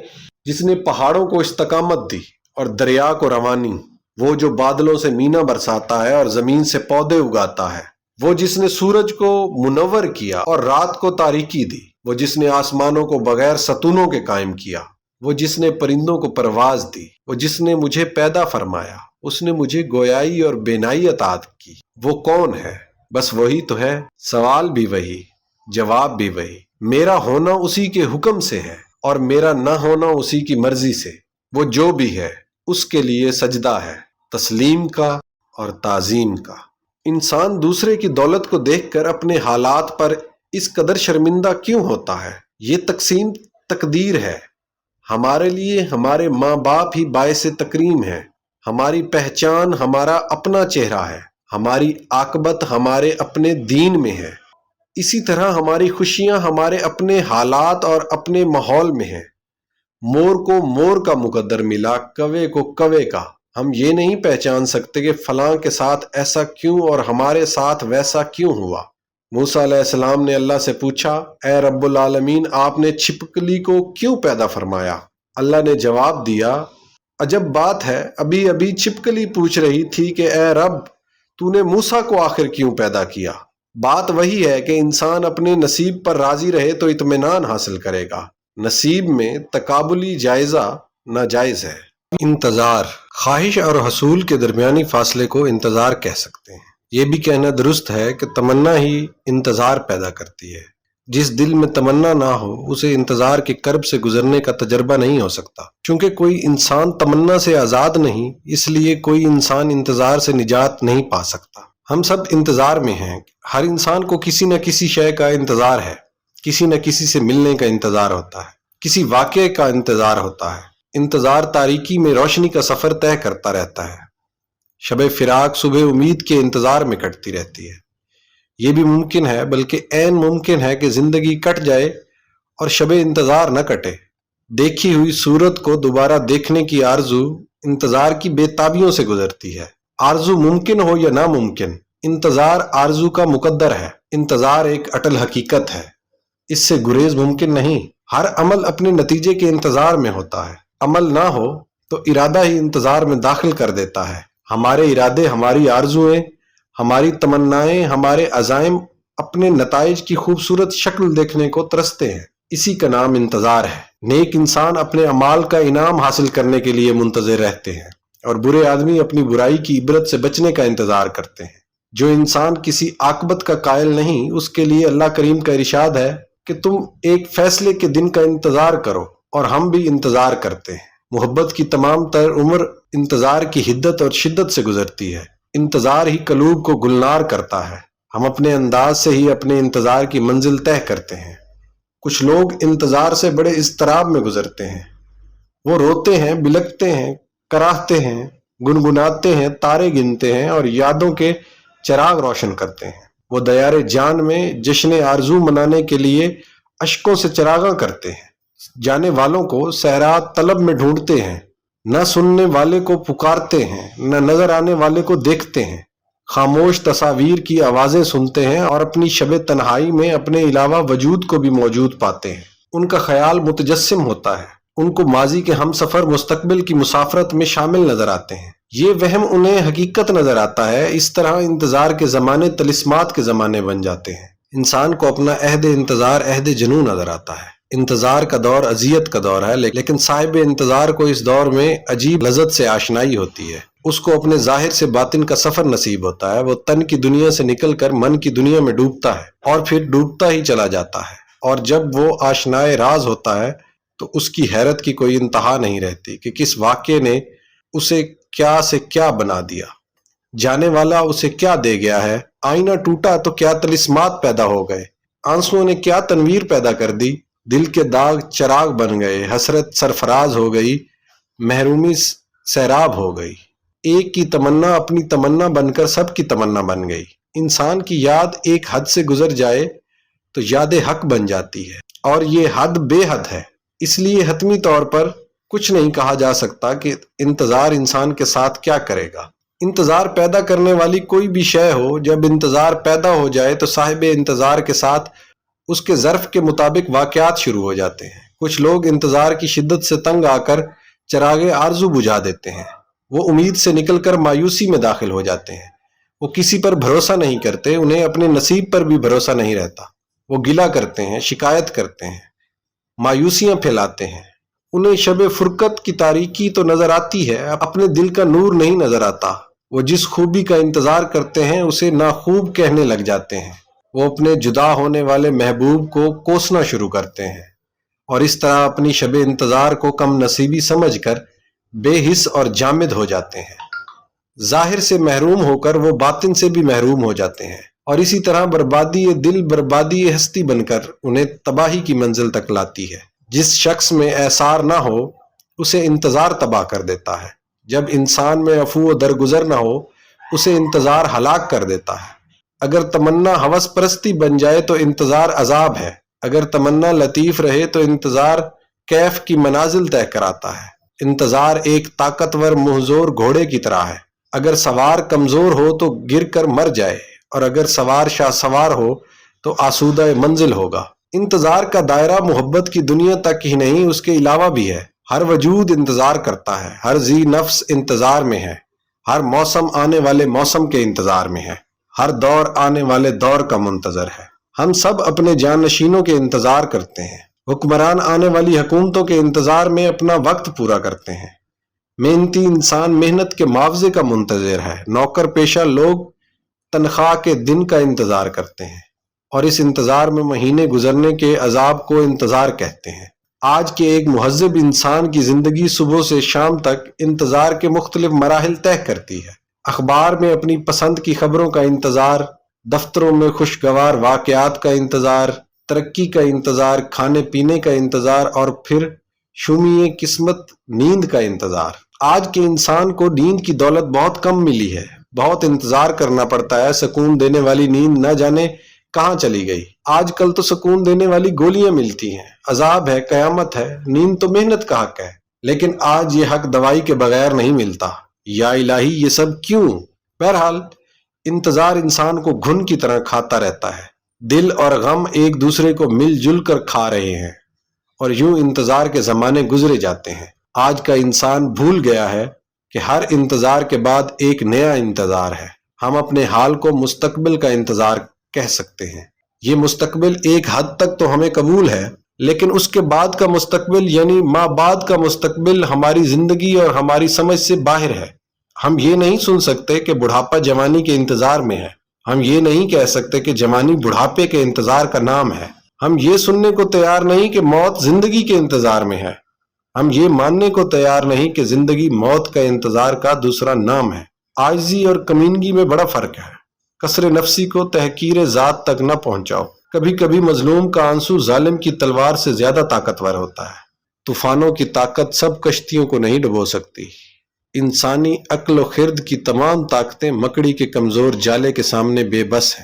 جس نے پہاڑوں کو استقامت دی اور دریا کو روانی، وہ جو بادلوں سے مینا برساتا ہے اور زمین سے پودے اگاتا ہے، وہ جس نے سورج کو منور کیا اور رات کو تاریکی دی، وہ جس نے آسمانوں کو بغیر ستونوں کے قائم کیا، وہ جس نے پرندوں کو پرواز دی، وہ جس نے مجھے پیدا فرمایا، اس نے مجھے گویائی اور بینائی عطا کی، وہ کون ہے؟ بس وہی تو ہے۔ سوال بھی وہی، جواب بھی وہی۔ میرا ہونا اسی کے حکم سے ہے اور میرا نہ ہونا اسی کی مرضی سے۔ وہ جو بھی ہے اس کے لیے سجدہ ہے، تسلیم کا اور تعظیم کا۔ انسان دوسرے کی دولت کو دیکھ کر اپنے حالات پر اس قدر شرمندہ کیوں ہوتا ہے؟ یہ تقسیم تقدیر ہے۔ ہمارے لیے ہمارے ماں باپ ہی باعث تکریم ہے۔ ہماری پہچان ہمارا اپنا چہرہ ہے، ہماری عاقبت ہمارے اپنے دین میں ہے۔ اسی طرح ہماری خوشیاں ہمارے اپنے حالات اور اپنے ماحول میں ہیں۔ مور کو مور کا مقدر ملا، کوے کو کوے کا۔ ہم یہ نہیں پہچان سکتے کہ فلاں کے ساتھ ایسا کیوں اور ہمارے ساتھ ویسا کیوں ہوا۔ موسیٰ علیہ السلام نے اللہ سے پوچھا، اے رب العالمین، آپ نے چھپکلی کو کیوں پیدا فرمایا؟ اللہ نے جواب دیا، عجب بات ہے، ابھی ابھی چھپکلی پوچھ رہی تھی کہ اے رب، تو نے موسیٰ کو آخر کیوں پیدا کیا؟ بات وہی ہے کہ انسان اپنے نصیب پر راضی رہے تو اطمینان حاصل کرے گا۔ نصیب میں تقابلی جائزہ ناجائز ہے۔ انتظار، خواہش اور حصول کے درمیانی فاصلے کو انتظار کہہ سکتے ہیں۔ یہ بھی کہنا درست ہے کہ تمنا ہی انتظار پیدا کرتی ہے۔ جس دل میں تمنا نہ ہو اسے انتظار کے کرب سے گزرنے کا تجربہ نہیں ہو سکتا۔ چونکہ کوئی انسان تمنا سے آزاد نہیں، اس لیے کوئی انسان انتظار سے نجات نہیں پا سکتا۔ ہم سب انتظار میں ہیں۔ ہر انسان کو کسی نہ کسی شے کا انتظار ہے، کسی نہ کسی سے ملنے کا انتظار ہوتا ہے، کسی واقعے کا انتظار ہوتا ہے۔ انتظار تاریکی میں روشنی کا سفر طے کرتا رہتا ہے۔ شب فراق صبح امید کے انتظار میں کٹتی رہتی ہے۔ یہ بھی ممکن ہے، بلکہ عین ممکن ہے کہ زندگی کٹ جائے اور شب انتظار نہ کٹے۔ دیکھی ہوئی صورت کو دوبارہ دیکھنے کی آرزو انتظار کی بے تابیوں سے گزرتی ہے۔ آرزو ممکن ہو یا ناممکن، انتظار آرزو کا مقدر ہے۔ انتظار ایک اٹل حقیقت ہے، اس سے گریز ممکن نہیں۔ ہر عمل اپنے نتیجے کے انتظار میں ہوتا ہے۔ عمل نہ ہو تو ارادہ ہی انتظار میں داخل کر دیتا ہے۔ ہمارے ارادے، ہماری آرزویں، ہماری تمنائیں، ہمارے عزائم اپنے نتائج کی خوبصورت شکل دیکھنے کو ترستے ہیں۔ اسی کا نام انتظار ہے۔ نیک انسان اپنے اعمال کا انعام حاصل کرنے کے لیے منتظر رہتے ہیں، اور برے آدمی اپنی برائی کی عبرت سے بچنے کا انتظار کرتے ہیں۔ جو انسان کسی عاقبت کا قائل نہیں، اس کے لیے اللہ کریم کا ارشاد ہے کہ تم ایک فیصلے کے دن کا انتظار کرو، اور ہم بھی انتظار کرتے ہیں۔ محبت کی تمام تر عمر انتظار کی حدت اور شدت سے گزرتی ہے۔ انتظار ہی قلوب کو گلنار کرتا ہے۔ ہم اپنے انداز سے ہی اپنے انتظار کی منزل طے کرتے ہیں۔ کچھ لوگ انتظار سے بڑے اضطراب میں گزرتے ہیں۔ وہ روتے ہیں، بلکتے ہیں، کراہتے ہیں، گنگناتے ہیں، تارے گنتے ہیں اور یادوں کے چراغ روشن کرتے ہیں۔ وہ دیار جان میں جشن آرزو منانے کے لیے اشکوں سے چراغاں کرتے ہیں۔ جانے والوں کو صحرا طلب میں ڈھونڈتے ہیں، نہ سننے والے کو پکارتے ہیں، نہ نظر آنے والے کو دیکھتے ہیں۔ خاموش تصاویر کی آوازیں سنتے ہیں اور اپنی شب تنہائی میں اپنے علاوہ وجود کو بھی موجود پاتے ہیں۔ ان کا خیال متجسم ہوتا ہے۔ ان کو ماضی کے ہم سفر مستقبل کی مسافرت میں شامل نظر آتے ہیں۔ یہ وہم انہیں حقیقت نظر آتا ہے۔ اس طرح انتظار کے زمانے طلسمات کے زمانے بن جاتے ہیں۔ انسان کو اپنا عہد انتظار عہد جنوں نظر آتا ہے۔ انتظار کا دور اذیت کا دور ہے، لیکن صاحب انتظار کو اس دور میں عجیب لذت سے آشنائی ہوتی ہے۔ اس کو اپنے ظاہر سے باطن کا سفر نصیب ہوتا ہے۔ وہ تن کی دنیا سے نکل کر من کی دنیا میں ڈوبتا ہے اور پھر ڈوبتا ہی چلا جاتا ہے، اور جب وہ آشنائے راز ہوتا ہے تو اس کی حیرت کی کوئی انتہا نہیں رہتی کہ کس واقعے نے اسے کیا سے کیا بنا دیا، جانے والا اسے کیا دے گیا ہے۔ آئینہ ٹوٹا تو کیا طلسمات پیدا ہو گئے، آنسوؤں نے کیا تنویر پیدا کر دی، دل کے داغ چراغ بن گئے، حسرت سرفراز ہو گئی، محرومی سیراب ہو گئی۔ ایک کی تمنا اپنی تمنا بن کر سب کی تمنا بن گئی۔ انسان کی یاد ایک حد سے گزر جائے تو یاد حق بن جاتی ہے، اور یہ حد بے حد ہے۔ اس لیے حتمی طور پر کچھ نہیں کہا جا سکتا کہ انتظار انسان کے ساتھ کیا کرے گا۔ انتظار پیدا کرنے والی کوئی بھی شے ہو، جب انتظار پیدا ہو جائے تو صاحب انتظار کے ساتھ اس کے ظرف کے مطابق واقعات شروع ہو جاتے ہیں۔ کچھ لوگ انتظار کی شدت سے تنگ آ کر چراغ آرزو بجھا دیتے ہیں۔ وہ امید سے نکل کر مایوسی میں داخل ہو جاتے ہیں۔ وہ کسی پر بھروسہ نہیں کرتے، انہیں اپنے نصیب پر بھی بھروسہ نہیں رہتا۔ وہ گلہ کرتے ہیں، شکایت کرتے ہیں، مایوسیاں پھیلاتے ہیں۔ انہیں شب فرقت کی تاریکی تو نظر آتی ہے، اپنے دل کا نور نہیں نظر آتا۔ وہ جس خوبی کا انتظار کرتے ہیں اسے ناخوب کہنے لگ جاتے ہیں۔ وہ اپنے جدا ہونے والے محبوب کو کوسنا شروع کرتے ہیں، اور اس طرح اپنی شب انتظار کو کم نصیبی سمجھ کر بے حس اور جامد ہو جاتے ہیں۔ ظاہر سے محروم ہو کر وہ باطن سے بھی محروم ہو جاتے ہیں، اور اسی طرح بربادی دل بربادی ہستی بن کر انہیں تباہی کی منزل تک لاتی ہے۔ جس شخص میں ایثار نہ ہو اسے انتظار تباہ کر دیتا ہے۔ جب انسان میں عفو و درگزر نہ ہو اسے انتظار ہلاک کر دیتا ہے۔ اگر تمنا ہوس پرستی بن جائے تو انتظار عذاب ہے۔ اگر تمنا لطیف رہے تو انتظار کیف کی منازل طے کراتا ہے۔ انتظار ایک طاقتور مہزور گھوڑے کی طرح ہے۔ اگر سوار کمزور ہو تو گر کر مر جائے، اور اگر سوار شاہ سوار ہو تو آسودہ منزل ہوگا۔ انتظار کا دائرہ محبت کی دنیا تک ہی نہیں، اس کے علاوہ بھی ہے۔ ہر وجود انتظار کرتا ہے، ہر ذی نفس انتظار میں ہے، ہر موسم آنے والے موسم کے انتظار میں ہے، ہر دور آنے والے دور کا منتظر ہے۔ ہم سب اپنے جانشینوں کے انتظار کرتے ہیں، حکمران آنے والی حکومتوں کے انتظار میں اپنا وقت پورا کرتے ہیں۔ محنتی انسان محنت کے معاوضے کا منتظر ہے، نوکر پیشہ لوگ تنخواہ کے دن کا انتظار کرتے ہیں، اور اس انتظار میں مہینے گزرنے کے عذاب کو انتظار کہتے ہیں۔ آج کے ایک مہذب انسان کی زندگی صبح سے شام تک انتظار کے مختلف مراحل طے کرتی ہے۔ اخبار میں اپنی پسند کی خبروں کا انتظار، دفتروں میں خوشگوار واقعات کا انتظار، ترقی کا انتظار، کھانے پینے کا انتظار، اور پھر شومی قسمت نیند کا انتظار۔ آج کے انسان کو نیند کی دولت بہت کم ملی ہے، بہت انتظار کرنا پڑتا ہے۔ سکون دینے والی نیند نہ جانے کہاں چلی گئی۔ آج کل تو سکون دینے والی گولیاں ملتی ہیں، عذاب ہے، قیامت ہے، نیند تو محنت کا حق ہے، لیکن آج یہ حق دوائی کے بغیر نہیں ملتا۔ یا الہی یہ سب کیوں؟ بہرحال انتظار انسان کو گھن کی طرح کھاتا رہتا ہے۔ دل اور غم ایک دوسرے کو مل جل کر کھا رہے ہیں، اور یوں انتظار کے زمانے گزرے جاتے ہیں۔ آج کا انسان بھول گیا ہے کہ ہر انتظار کے بعد ایک نیا انتظار ہے۔ ہم اپنے حال کو مستقبل کا انتظار کہہ سکتے ہیں۔ یہ مستقبل ایک حد تک تو ہمیں قبول ہے، لیکن اس کے بعد کا مستقبل یعنی ما بعد کا مستقبل ہماری زندگی اور ہماری سمجھ سے باہر ہے۔ ہم یہ نہیں سن سکتے کہ بڑھاپا جوانی کے انتظار میں ہے۔ ہم یہ نہیں کہہ سکتے کہ جوانی بڑھاپے کے انتظار کا نام ہے۔ ہم یہ سننے کو تیار نہیں کہ موت زندگی کے انتظار میں ہے۔ ہم یہ ماننے کو تیار نہیں کہ زندگی موت کا انتظار کا دوسرا نام ہے۔ عاجزی اور کمینگی میں بڑا فرق ہے۔ کسر نفسی کو تحقیر ذات تک نہ پہنچاؤ۔ کبھی کبھی مظلوم کا آنسو ظالم کی تلوار سے زیادہ طاقتور ہوتا ہے۔ طوفانوں کی طاقت سب کشتیوں کو نہیں ڈبو سکتی۔ انسانی عقل و خرد کی تمام طاقتیں مکڑی کے کمزور جالے کے سامنے بے بس ہیں۔